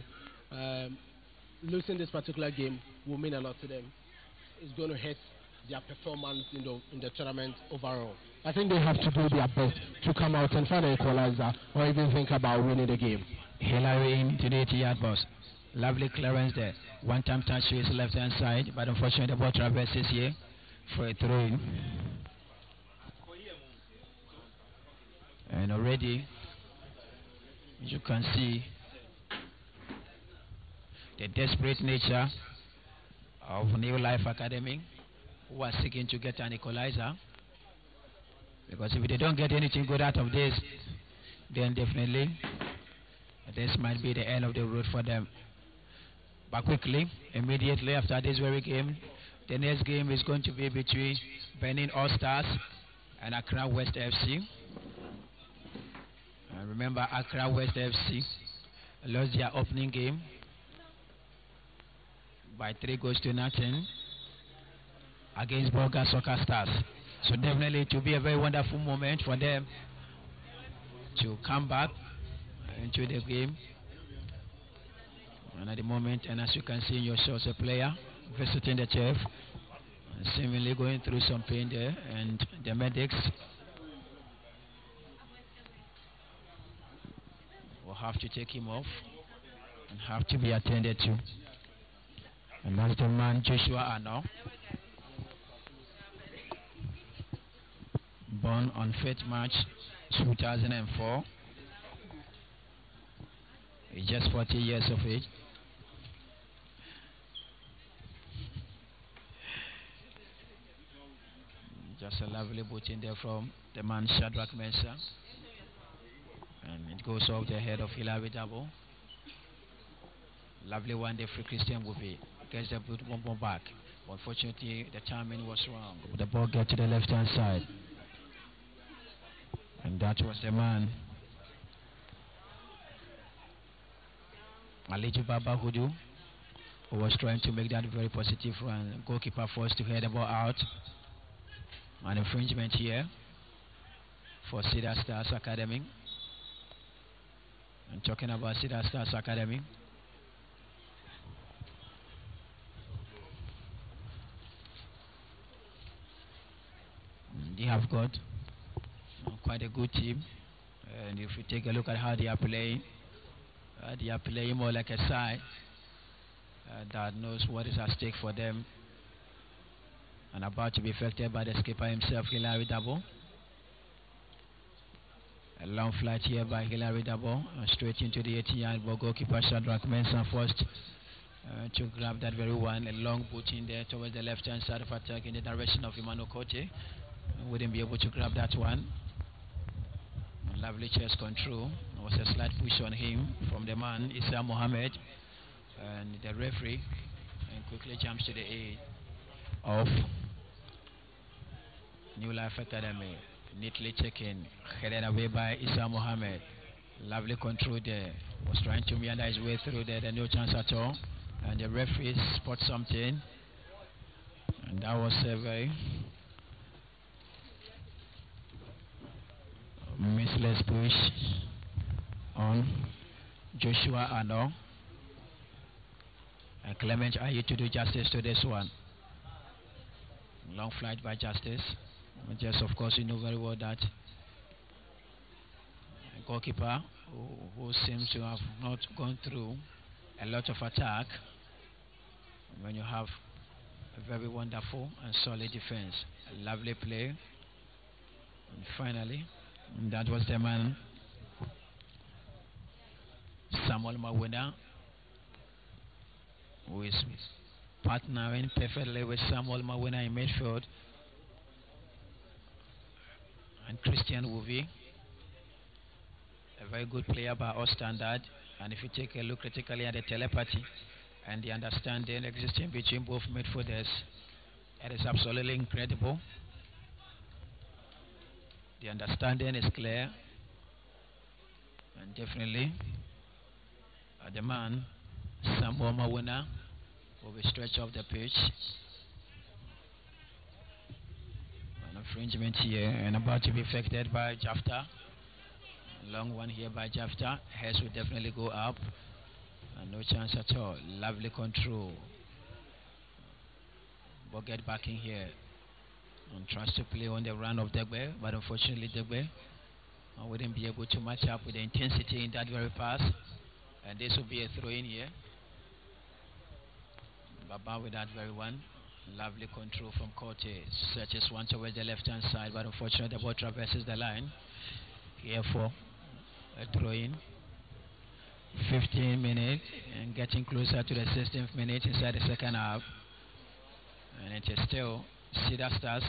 Losing this particular game will mean a lot to them. It's going to hurt their performance in the tournament overall. I think they have to do their best to come out and find an equalizer or even think about winning the game. Hillary into the 80-yard box. Lovely clearance there. One-time touch to his left-hand side, but unfortunately the ball traverses here for a throw-in. And already, you can see the desperate nature of New Life Academy, who are seeking to get an equalizer. Because if they don't get anything good out of this, then definitely this might be the end of the road for them. But quickly, immediately after this very game, the next game is going to be between Benin All Stars and Accra West FC. And remember, Accra West FC lost their opening game by 3-0 against Bolga Soccer Stars. So definitely it will be a very wonderful moment for them to come back into the game. And at the moment, and as you can see in your shots, a player visiting the turf, seemingly going through some pain there, and the medics will have to take him off and have to be attended to. And that's the man Joshua Ano, born on 5th March 2004. He's just 40 years of age. Just a lovely boot in there from the man Shadrach Mensah. And it goes off the head of Hilary Dabo. Lovely one there for Christian Whoopi. Gets the boot one more back. Unfortunately, the timing was wrong. The ball gets to the left-hand side. And that was the man, Aliju Baba Hudu, who was trying to make that very positive run. Goalkeeper forced to head the ball out. An infringement here for Cedar Stars Academy. And talking about Cedar Stars Academy, they have got quite a good team, and if you take a look at how they are playing more like a side that knows what is at stake for them and about to be affected by the skipper himself, Hilary Dabo. A long flight here by Hilary Dabo, straight into the 18-yard box. Goalkeeper Shadrach Mensah forced to grab that very one. A long boot in there towards the left-hand side of attack in the direction of Emmanuel Kote. Wouldn't be able to grab that one. Lovely chest control. There was a slight push on him from the man, Issa Mohammed. And the referee and quickly jumps to the aid of New Life Academy. Neatly checking, headed away by Issa Mohammed. Lovely control there. Was trying to meander his way through there, no chance at all. And the referee spot something. And that was a very missless push on Joshua Ano. And Clement Ayu to do justice to this one. Long flight by Justice. Just of course you know very well that a goalkeeper who seems to have not gone through a lot of attack when you have a very wonderful and solid defense. A lovely play. And finally, that was the man Samuel Mawena, who is partnering perfectly with Samuel Mawena in midfield. and Christian Wuvi, a very good player by our standard. And if you take a look critically at the telepathy and the understanding existing between both midfielders, it is absolutely incredible. The understanding is clear, and definitely the man, Samuel Mawuna, will be stretched off the pitch. An infringement here and about to be affected by Jafta. Long one here by Jafta. Hess will definitely go up. And no chance at all. Lovely control. But get back in here. And tries to play on the run of Degbe. But unfortunately Degbe wouldn't be able to match up with the intensity in that very pass. And this will be a throw in here. Baba with that very one. Lovely control from Corte. Searches one towards the left hand side. But unfortunately the ball traverses the line. Here for a throw in. 15 minutes and getting closer to the 16th minute inside the second half. And it is still Cedar Stars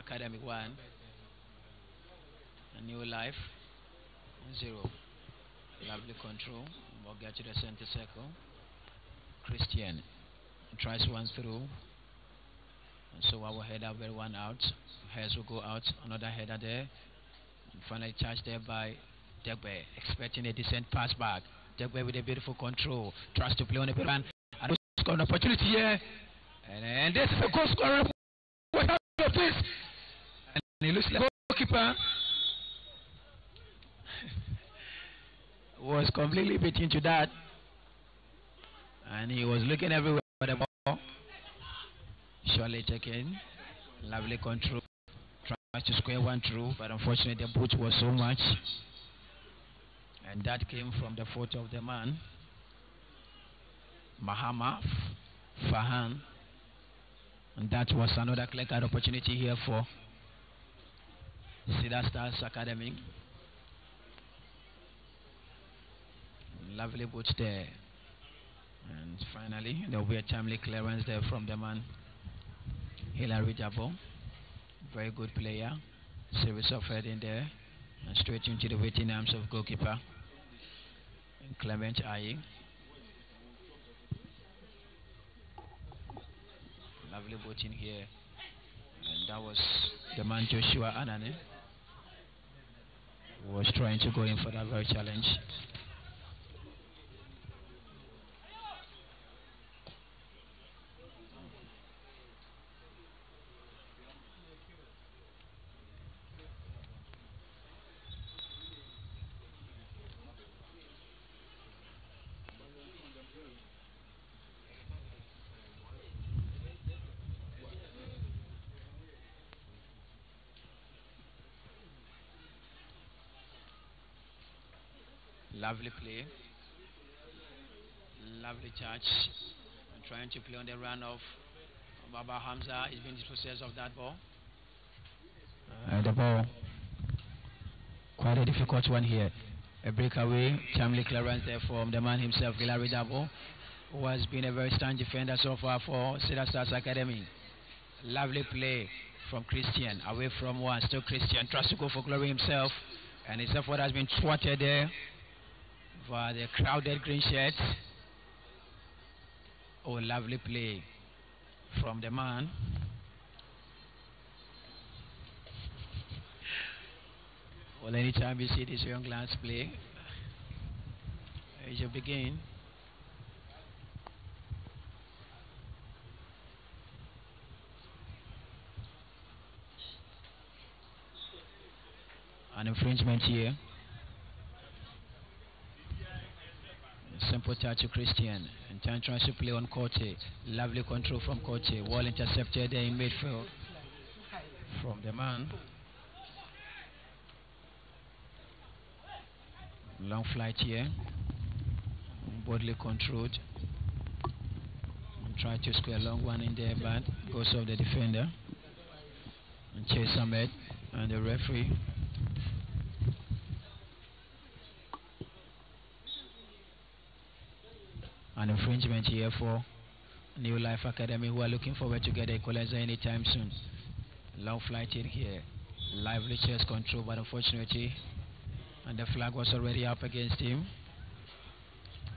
Academy 1, a New Life 0. Lovely control. We'll get to the center circle. Christian tries one through. And so our header very one out. Hairs will go out. Another header there. And finally charged there by Degbe, expecting a decent pass back. Degbe with a beautiful control. Tries to play on the run. And score an opportunity here. And this is a goal scorer. What out of this? And he looks like a goalkeeper. Was completely beaten to that. And he was looking everywhere for the ball. Surely taken. Lovely control. Tries to square one through, but unfortunately the boot was so much. And that came from the foot of the man, Mahama Fahan. And that was another clear card opportunity here for Cedar Stars Academy. Lovely boot there. And finally, there will be a timely clearance there from the man, Hilary Jabo. Very good player. Service of head in there. And straight into the waiting arms of goalkeeper and Clement Aye. Lovely boot in here. And that was the man Joshua Anane, who was trying to go in for that very challenge. Lovely play. Lovely touch. And trying to play on the run of Baba Hamza. He's been dispossessed of that ball. The ball, quite a difficult one here. A breakaway, timely clearance there from the man himself, Hilary Dabo, who has been a very strong defender so far for Cedar Stars Academy. Lovely play from Christian, away from one. Still Christian tries to go for glory himself, and his effort has been thwarted there for the crowded green shirts. Oh, lovely play from the man. Well, anytime you see this young lads play, you should begin. An infringement here. Simple touch to Christian. And turn tries to play on Corte. Lovely control from Corte. Wall intercepted there in midfield from the man. Long flight here. Bodily controlled. And try to square a long one in there, but goes off the defender. And Chase Ahmed and the referee. An infringement here for New Life Academy, who are looking forward to get a equalizer anytime soon. Long flight in here. Lively chest control, but unfortunately, and the flag was already up against him.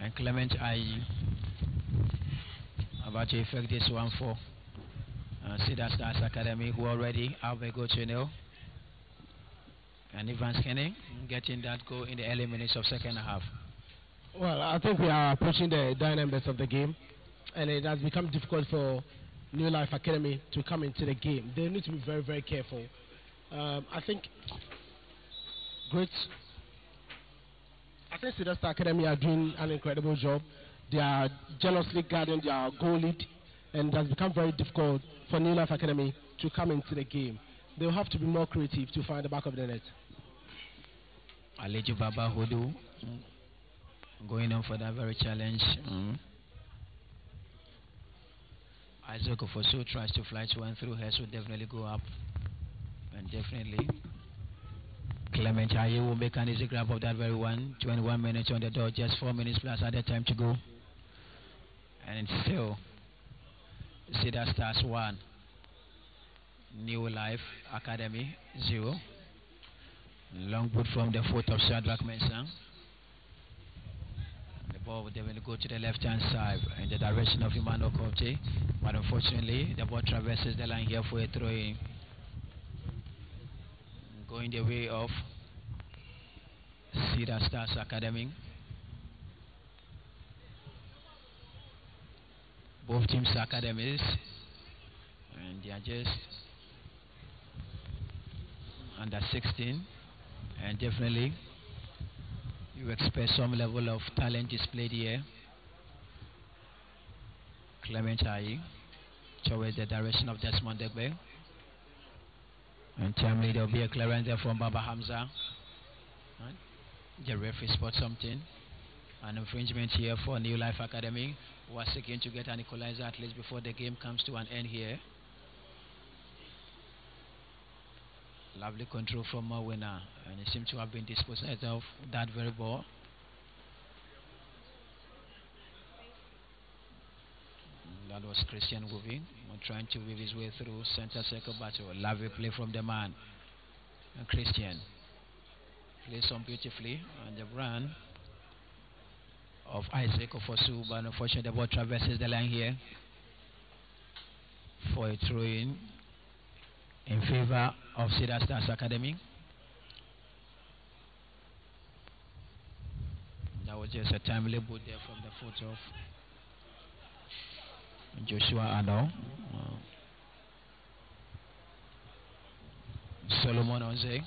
And Clement Ayi about to effect this one for Cedar Stars Academy, who already have a goal to nil. And Evans Kenny getting that goal in the early minutes of second half. Well, I think we are approaching the dynamics of the game, and it has become difficult for New Life Academy to come into the game. They need to be very, very careful. I think Cedar Star Academy are doing an incredible job. They are jealously guarding their goal lead, and it has become very difficult for New Life Academy to come into the game. They'll have to be more creative to find the back of the net. Alejo Baba Hodu going on for that very challenge. Isaac Ofosu tries to fly to and through. Hess will definitely go up. And definitely Clement Aye will make an easy grab of that very one. 21 minutes on the dot, just 4 minutes plus other time to go. And it's still Cedar Stars 1, New Life Academy 0. Long boot from the foot of Shadrach Mensah. The ball will definitely go to the left hand side in the direction of Emmanuel Kote, but unfortunately the ball traverses the line here for a throw in. Going the way of Cedar Stars Academy. Both teams are academies, and they are just under 16, and definitely you expect some level of talent displayed here. Clement Aye towards the direction of Desmond Degbe. And timely there will be a clearance there from Baba Hamza. Right. The referee spots something. An infringement here for New Life Academy, who are seeking to get an equalizer at least before the game comes to an end here. Lovely control from Mawena, and he seems to have been disposed of that very ball. That was Christian Wuvi trying to weave his way through center circle battle. Lovely play from the man. And Christian plays on beautifully, and the run of Isaac Ofosu, but unfortunately the ball traverses the line here for a throw in favor of Cedar Stars Academy. That was just a timely boot there from the foot of Joshua Addo. Solomon Onze.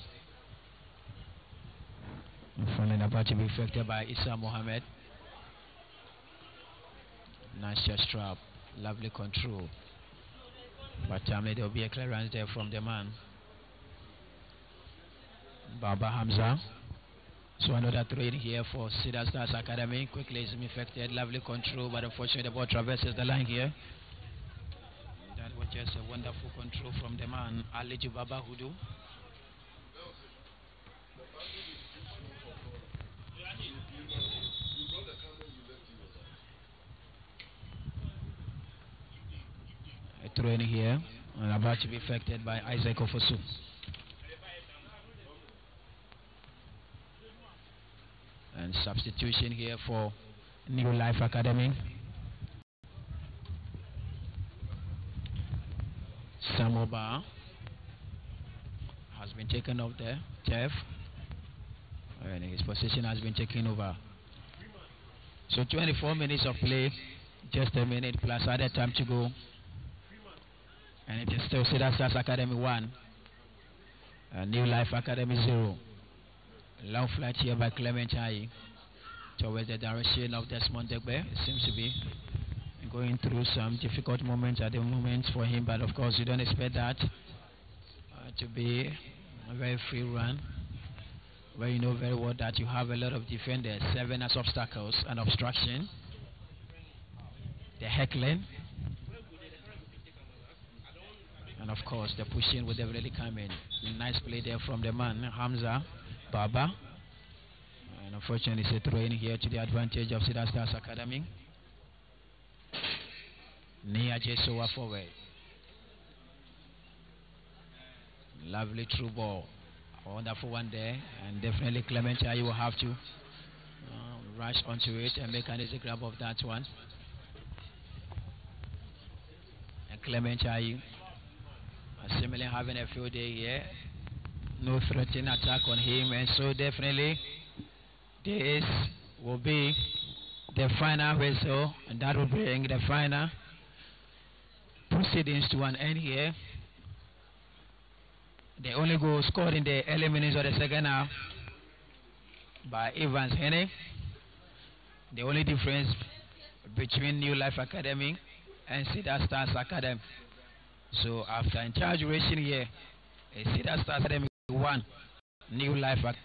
Falling about to be affected by Issa Mohammed. Nice chest trap. Lovely control. But there will be a clearance there from the man Baba Hamza. So another throw in here for Cedar Stars Academy. Quickly is affected. Lovely control, but unfortunately the ball traverses the line here. That was just a wonderful control from the man Alejo Baba Hudu. A throw in here and about to be affected by Isaac Ofosu. And substitution here for New Life Academy. Samoba has been taken off there, Jeff, and his position has been taken over. So 24 minutes of play, just a minute plus other time to go. And it is still Cedar Stars Academy 1, New Life Academy 0. Long flight here by Clement Aye towards the direction of Desmond Degbe. It seems to be going through some difficult moments at the moment for him, but of course you don't expect that to be a very free run, where you know very well that you have a lot of defenders serving as obstacles and obstruction. The heckling, and of course the pushing will definitely come in. Nice play there from the man Hamza Baba, and unfortunately it's a throw in here to the advantage of Cedar Stars Academy. Nia Jesowa forward. Lovely through ball. A wonderful one there. And definitely Clement Ayi will have to rush onto it and make an easy grab of that one. And Clement Ayi seemingly having a field day here. No threatening attack on him, and so definitely this will be the final whistle, and that will bring the final proceedings to an end here. The only goal scored in the early minutes of the second half by Evans Henne. The only difference between New Life Academy and Cedar Stars Academy. So after entire duration here, Cedar Stars Academy 1, New Life Academy.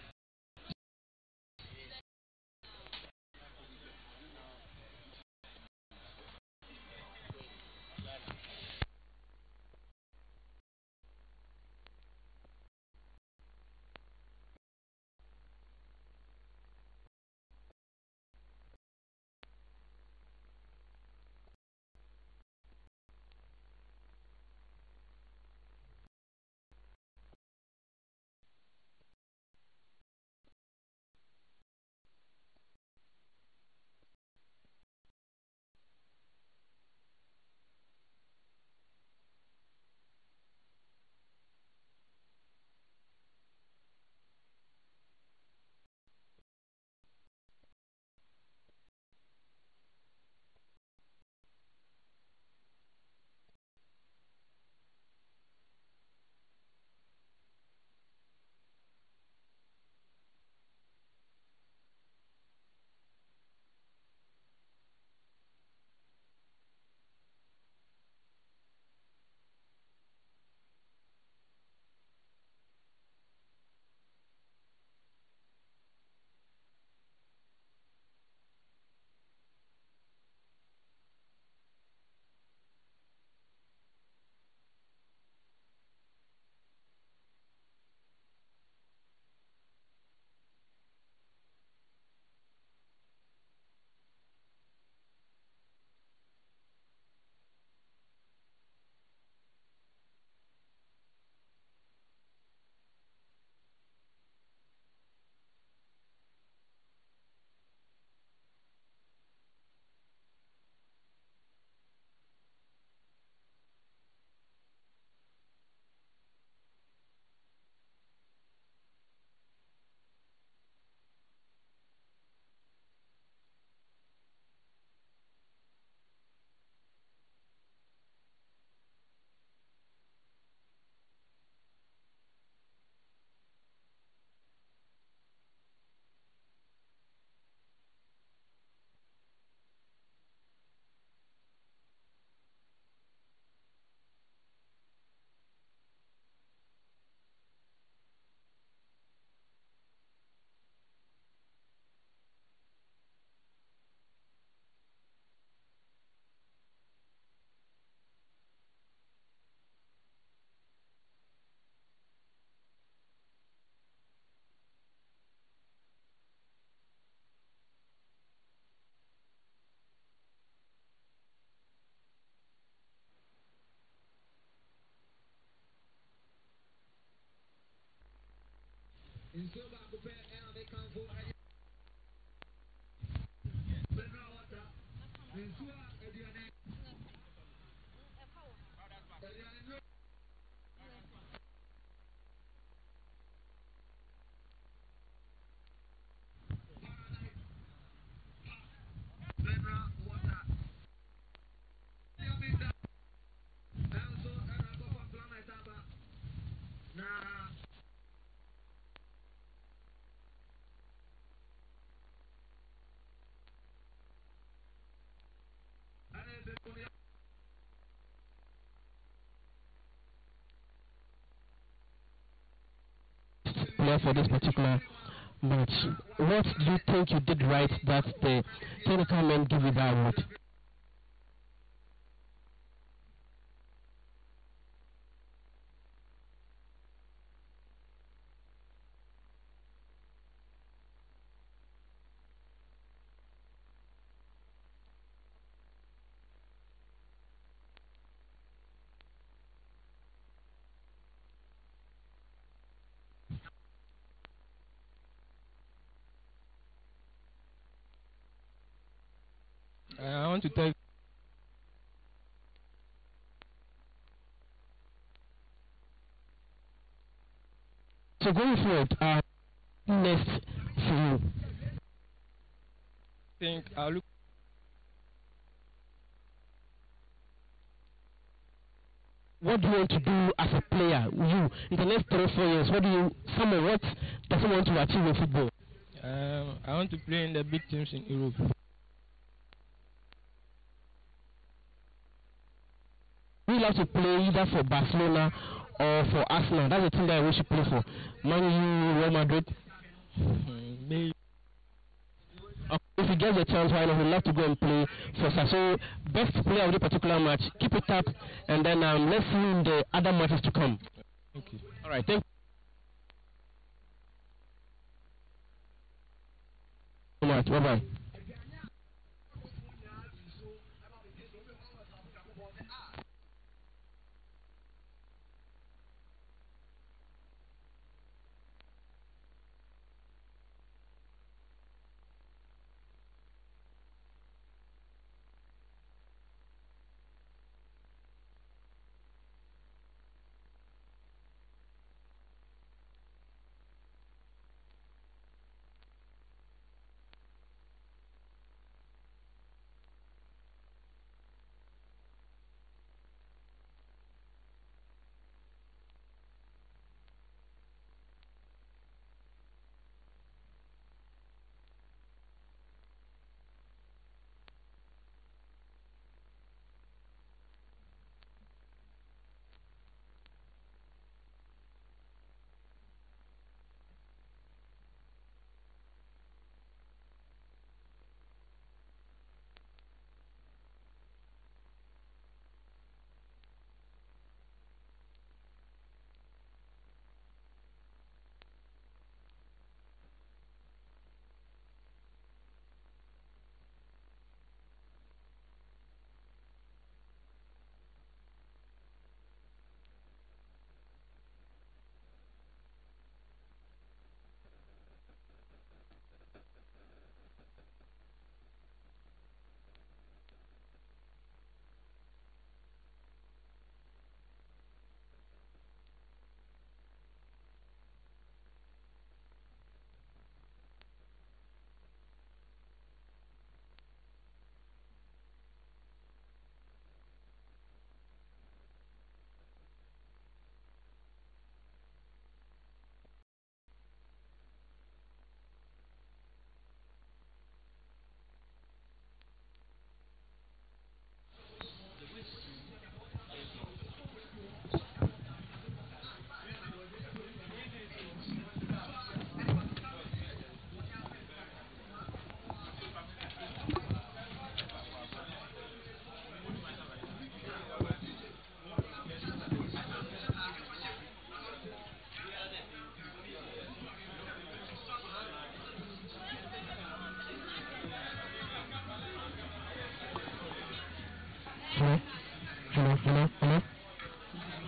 For this particular match, what do you think you did right that the technical men give you that award? want to tell. So going forward, next for you. I think I'll look. What do you want to do as a player? You in the next 3 or 4 years, what does someone want to achieve in football? I want to play in the big teams in Europe. We love to play either for Barcelona or for Arsenal. That's the team that I wish to play for. Man U, Real Madrid. Maybe. If you get the chance, why not? We'd love to go and play for us. So, best player of the particular match, keep it up, and then let's see in the other matches to come. Okay. All right, thank you so much. Bye-bye.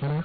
Hello.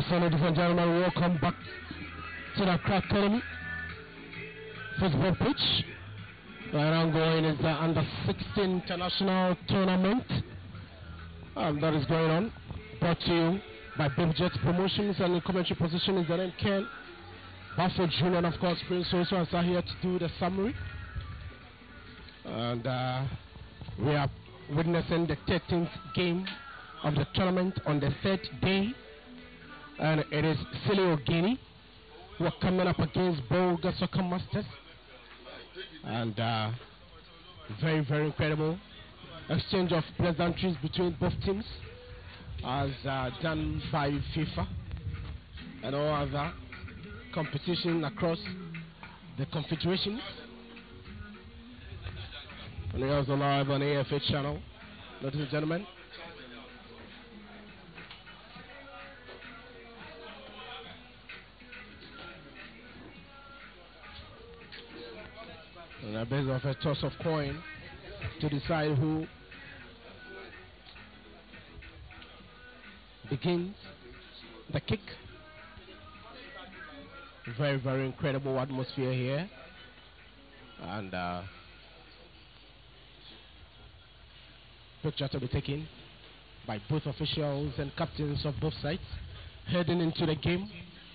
So ladies and gentlemen, welcome back to the Accra Academy football pitch. Right ongoing is the under-16 international tournament that is going on. Brought to you by BibJet Promotions, and in commentary position is the name Ken. Buffalo Junior, and of course, Prince also are here to do the summary. And we are witnessing the 13th game of the tournament on the third day. And it is Silio Guinea who are coming up against Bolga Soccer Masters. And very, very incredible exchange of pleasantries between both teams as done by FIFA and all other competition across the confederations. And we also live on AFA channel, ladies and gentlemen. And a bit of a toss of coin to decide who begins the kick. Very, very incredible atmosphere here. And picture to be taken by both officials and captains of both sides heading into the game.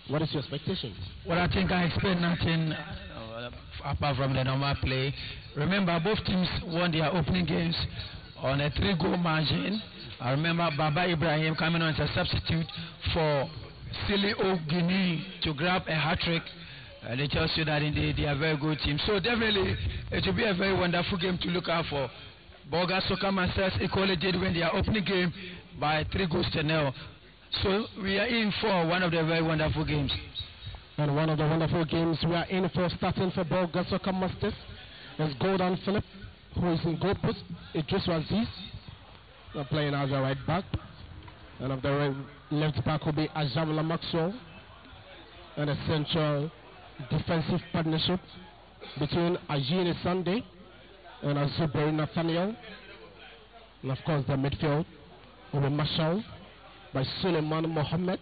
What is your expectations? Well, I think I expect nothing apart from the normal play. Remember, both teams won their opening games on a 3-goal margin. I remember Baba Ibrahim coming on as a substitute for Silio Guinea to grab a hat-trick. They tells you that indeed they are a very good team. So definitely it will be a very wonderful game to look out for. Bolga Soccer Masters equally did win their opening game by 3-0. So we are in for one of the very wonderful games. And one of the wonderful games we are in for, starting for Bolga Soccer Masters, is Golden Philip, who is in goal post. Idris Aziz, playing as a right back. And of the left back will be Ajamla Maxwell. And a central defensive partnership between Ajini Sunday and Azuberi Nathaniel. And of course the midfield will be Marshall by Suleiman Mohammed,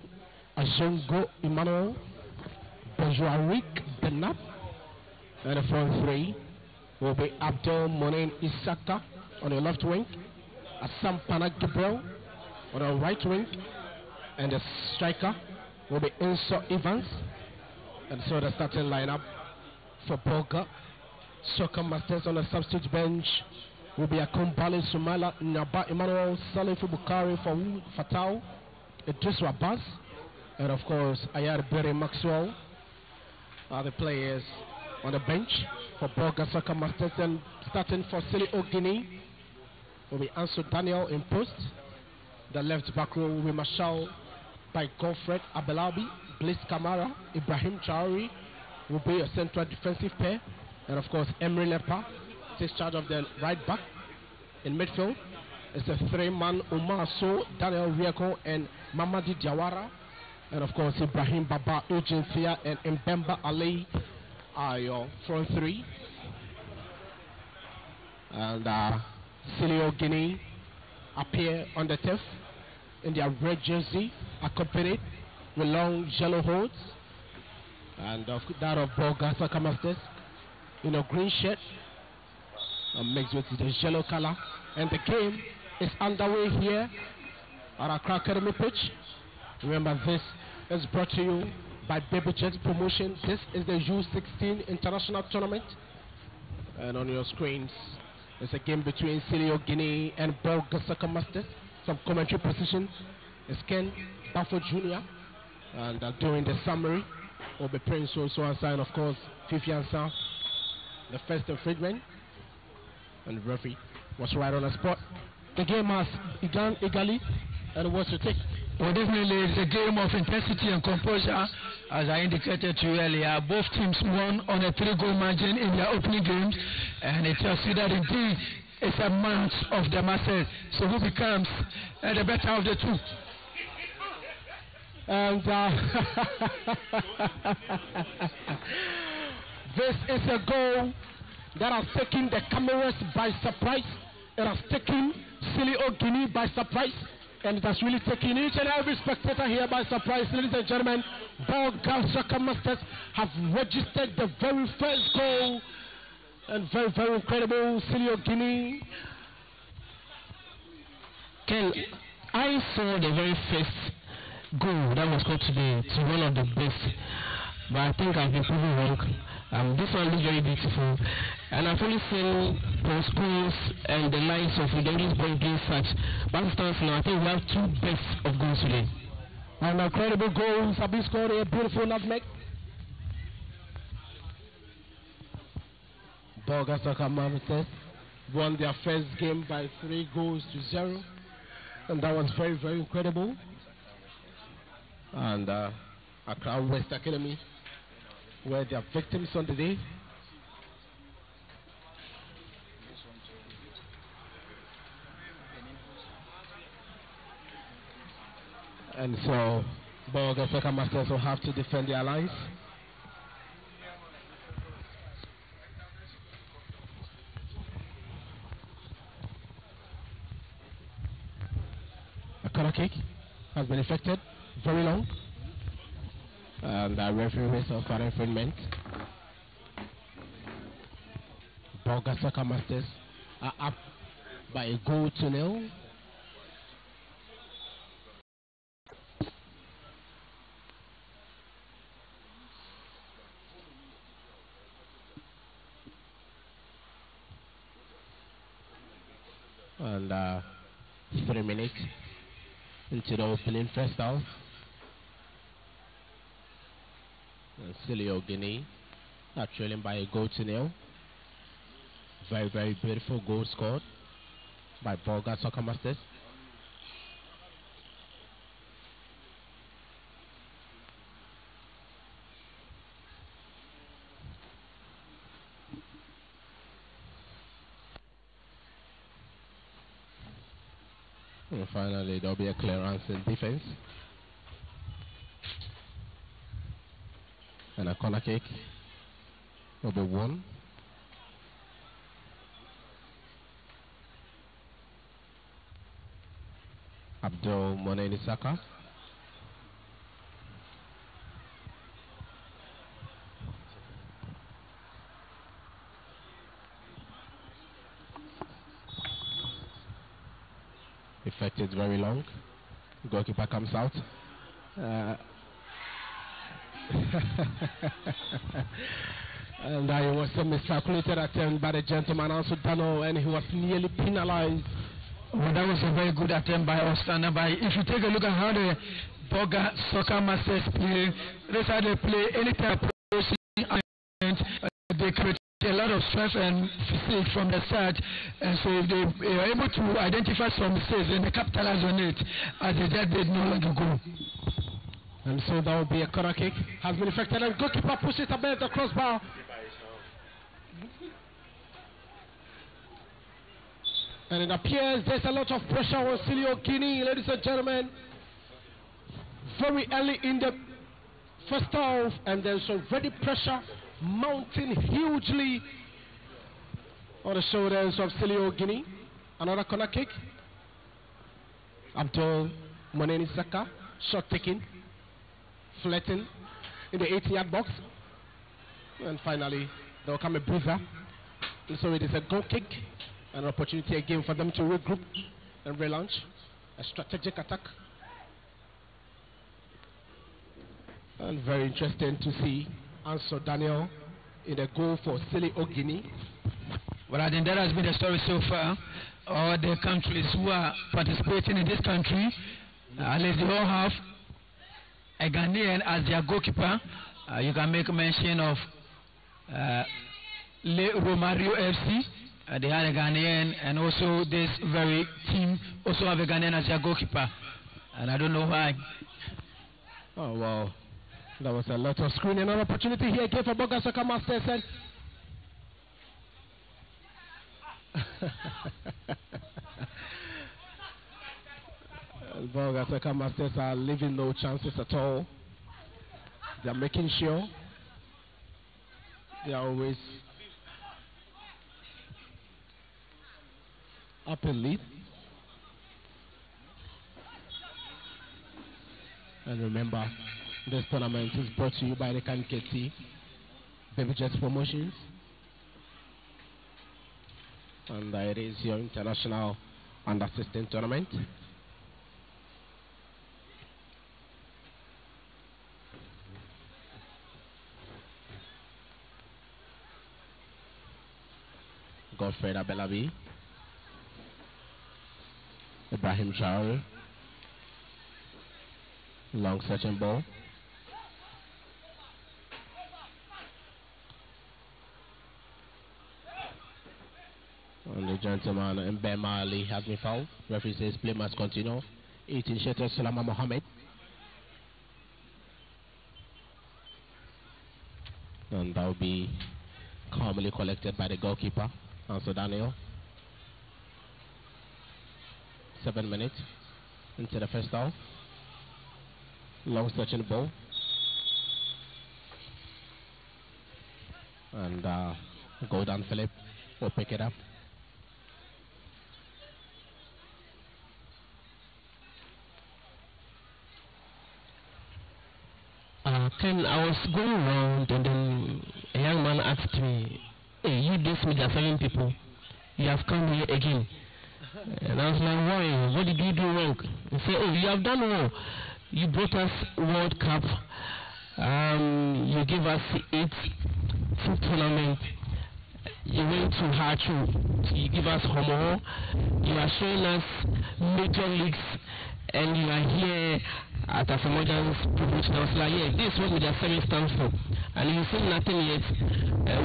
Ajongo Emmanuel, Bajuarik Benat. And the front three will be Abdel Monen Isaka on the left wing, Asampana Gabriel on the right wing, and the striker will be Inso Evans. And so the starting lineup for Bolga Soccer Masters on the substitute bench will be Akumbali Sumala Nyaba Emmanuel Salifu Bukari for Fatau, Idris Abbas, and of course Ayar Berry Maxwell are the players on the bench for Bolga Soccer Masters. And starting for Silio Guinea will be Ansu Daniel in post. The left back row will be Marshall by Godfred Abelabi, Bliss Kamara, Ibrahim Traore will be a central defensive pair. And of course Emery Lepa takes charge of the right back. In midfield it's a 3-man Umar So, Daniel Rieko and Mamadi Diawara. And of course Ibrahim Baba, Eugene Thea and Mbemba Ali are your front three. And Silio Guinea appear on the turf in their red jersey, accompanied with long yellow hoods, and that of Bolga Soccer Masters in a green shirt mixed with the yellow color. And the game is underway here at Accra Academy pitch. Remember, this is brought to you by Baby Jet Promotion. This is the U16 International Tournament, and on your screens it's a game between Silio Guinea and Bolga Soccer Masters. Some commentary position is Ken Buffalo Jr. And during the summary will be Prince also and of course Fifi Ansa, the first infringement, and the referee was right on the spot. The game has begun eagerly, and what's your take? Well, definitely it's a game of intensity and composure. As I indicated to you earlier, both teams won on a 3-goal margin in their opening games, and it tells you that indeed it's a match of the masses. So who becomes the better of the two? And this is a goal that has taken the cameras by surprise. It has taken Silio Guinea by surprise. And it has really taken each and every spectator here by surprise. Ladies and gentlemen, Bolga Soccer Masters have registered the very first goal. And very, very incredible, Silio Guinea. Ken, I saw the very first goal that was scored today to one of the best but I think I've been proven wrong. This one looks very beautiful, and I've only seen Paul Scholes and the likes of Udengi's boy doing such. But as it stands now, I think we have two best of goals today. And incredible goals have been scored here. Beautiful nutmeg. Bolga Soccer Masters won their first game by 3-0, and that was very, very incredible. And Accra West Academy were their victims on the day. And so Bolga Soccer Masters will have to defend their lines. A corner kick has been effected, very long. And the referee whistle for infringement. Bolga Soccer Masters are up by a 1-0. And 3 minutes into the opening first half. Celio Guinea are trailing by a 1-0. Very, very beautiful goal scored by Bolga Soccer Masters. And finally, there'll be a clearance in defense. And a corner kick will be won. Abdul Moneni Saka. Effected very long. Goalkeeper comes out. And it was a miscalculated attempt by the gentleman Ansudano, and he was nearly penalized. Well, that was a very good attempt by Ostana. But if you take a look at how the Bolga Soccer Masters play, that's how they play any type of processing, they create a lot of strength and physique from the start, and so if they are able to identify some mistakes and they capitalize on it, as they just did not long ago. And so that will be a corner kick. Has been effected, and goalkeeper pushes it above the crossbar. And it appears there's a lot of pressure on Celio Guinea, ladies and gentlemen. Very early in the first half, and there's already pressure mounting hugely on the shoulders of Celio Guinea. Another corner kick. Abdul Moneni Saka, shot taken, flattened in the 80-yard box. And finally, there will come a bruiser. And so it is a goal kick. An opportunity again for them to regroup and relaunch. A strategic attack. And very interesting to see Anso Daniel in the goal for Celio Guinea. Well, I think that has been the story so far. All the countries who are participating in this country, at least they all have a Ghanaian as their goalkeeper. You can make mention of Le Romario FC. They had a Ghanaian, and also this very team also have a Ghanaian as their goalkeeper. And I don't know why. Oh, wow. There was a lot of screening. An opportunity here again for Bolga Soccer Masters. And Bolga Soccer Masters are leaving no chances at all. They are making sure they are always up in lead. And remember, this tournament is brought to you by the Kanketi Baby Jets Promotions. And it is your international under 16 tournament. Godfred Abelabi. Ibrahim Traore. Long searching ball. And the gentleman Mbema Ali has been fouled. Referee says play must continue. 18 Sheter Salama Mohammed. And that will be calmly collected by the goalkeeper, Anso Daniel. 7 minutes into the first half. Long searching ball. And Golden Philip will pick it up. Ken, I was going around and then a young man asked me, hey, you dismissed the 7 people. You have come here again. And I was like, why? What did you do wrong? He said, oh, you have done well. You brought us World Cup. You gave us 8 tournament. You went to Hachu. You give us Homo. You are showing us major leagues. And you are here at Asamoah's promotion. I was like, yeah, this is what the 7 stands for. And you say nothing yet.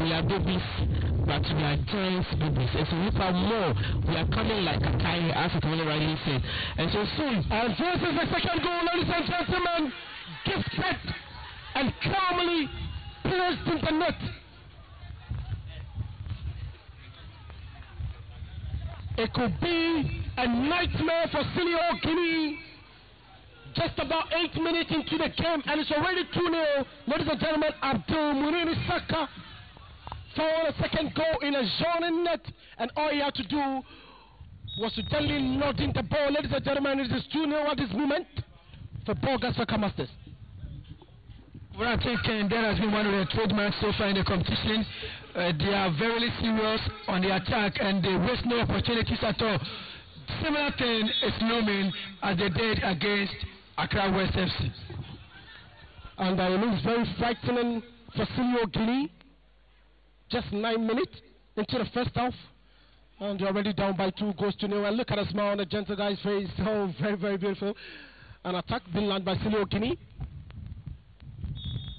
We are babies, but we are giants babies. And so we have more. We are coming like a Kai, as it only rightly said. And so soon. And this is the second goal, ladies and gentlemen. Gifted and calmly placed in the net. It could be a nightmare for Silio Guinea. Just about 8 minutes into the game, and it's already 2-0. Ladies and gentlemen, Abdul Munir Saka found a second goal in a zone net, and all he had to do was to gently nod in the ball. Ladies and gentlemen, it is 2-0 at this moment for Boga Soccer Masters. Well, I think that has been one of their trademarks so far in the competition. They are very serious on the attack and they waste no opportunities at all. Similar thing is looming as they did against Accra West FC. And it looks very frightening for Silio Guinea. Just 9 minutes into the first half. And they're already down by 2-0. And look at the smile on the gentle guy's face. Oh, very, very beautiful. An attack being landed by Silio Guinea.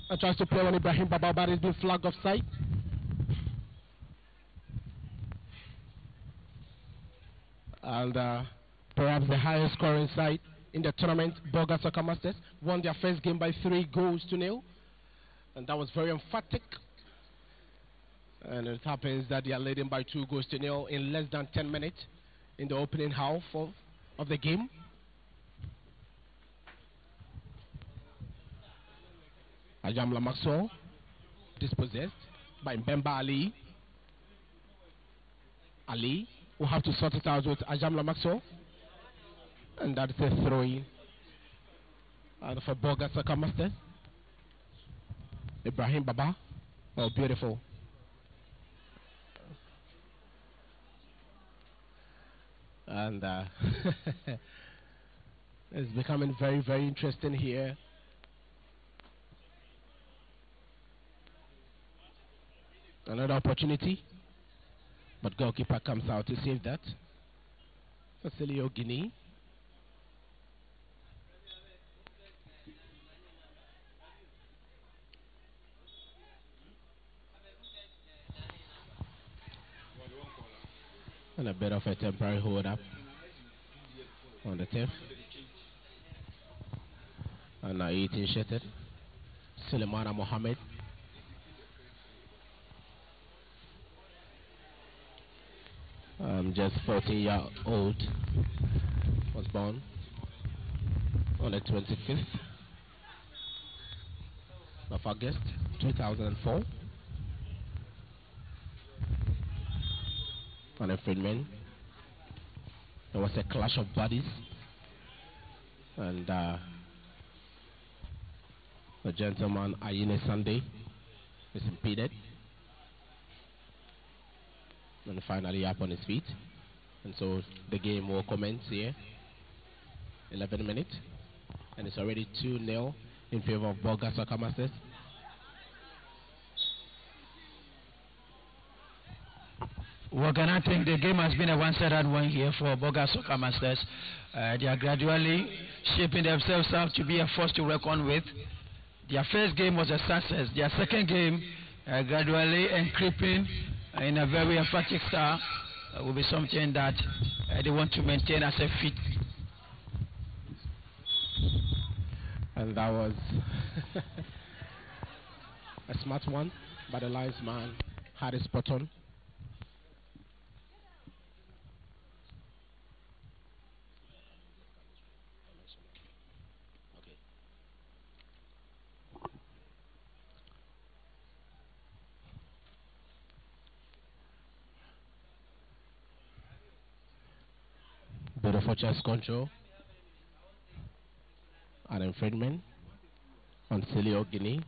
And tries to play on Ibrahim Baba, but he's been flagged offside. And perhaps the highest scoring side in the tournament, Boga Soccer Masters, won their first game by 3-0. And that was very emphatic. And it happens that they are leading by 2-0 in less than 10 minutes in the opening half of the game. Ajamla Maxwell, dispossessed by Mbemba Ali. Ali will have to sort it out with Ajamla Maxwell. And that's a throw-in. And for Boga Soccer Masters, Ibrahim Baba. Oh, beautiful. And it's becoming very, very interesting here. Another opportunity, but goalkeeper comes out to save that. Facilio Guinea. And a bit of a temporary hold up on the turf. And now 18 shattered. Sulemana Mohammed. Just 14-year-old, was born on the 25th of August 2004 on a Friedman. There was a clash of bodies and the gentleman Ayine Sunday is impeded. And finally up on his feet. And so the game will commence here. 11 minutes. And it's already 2-0 in favor of Boga Soccer Masters. Well, I think the game has been a one-sided one here for Boga Soccer Masters. They are gradually shaping themselves up to be a force to reckon with. Their first game was a success. Their second game, gradually and creeping in a very emphatic style, will be something that they want to maintain as a feat. And that was a smart one by the linesman. Had it spot on. Beautiful chest control. An infringement on Celio Guinea.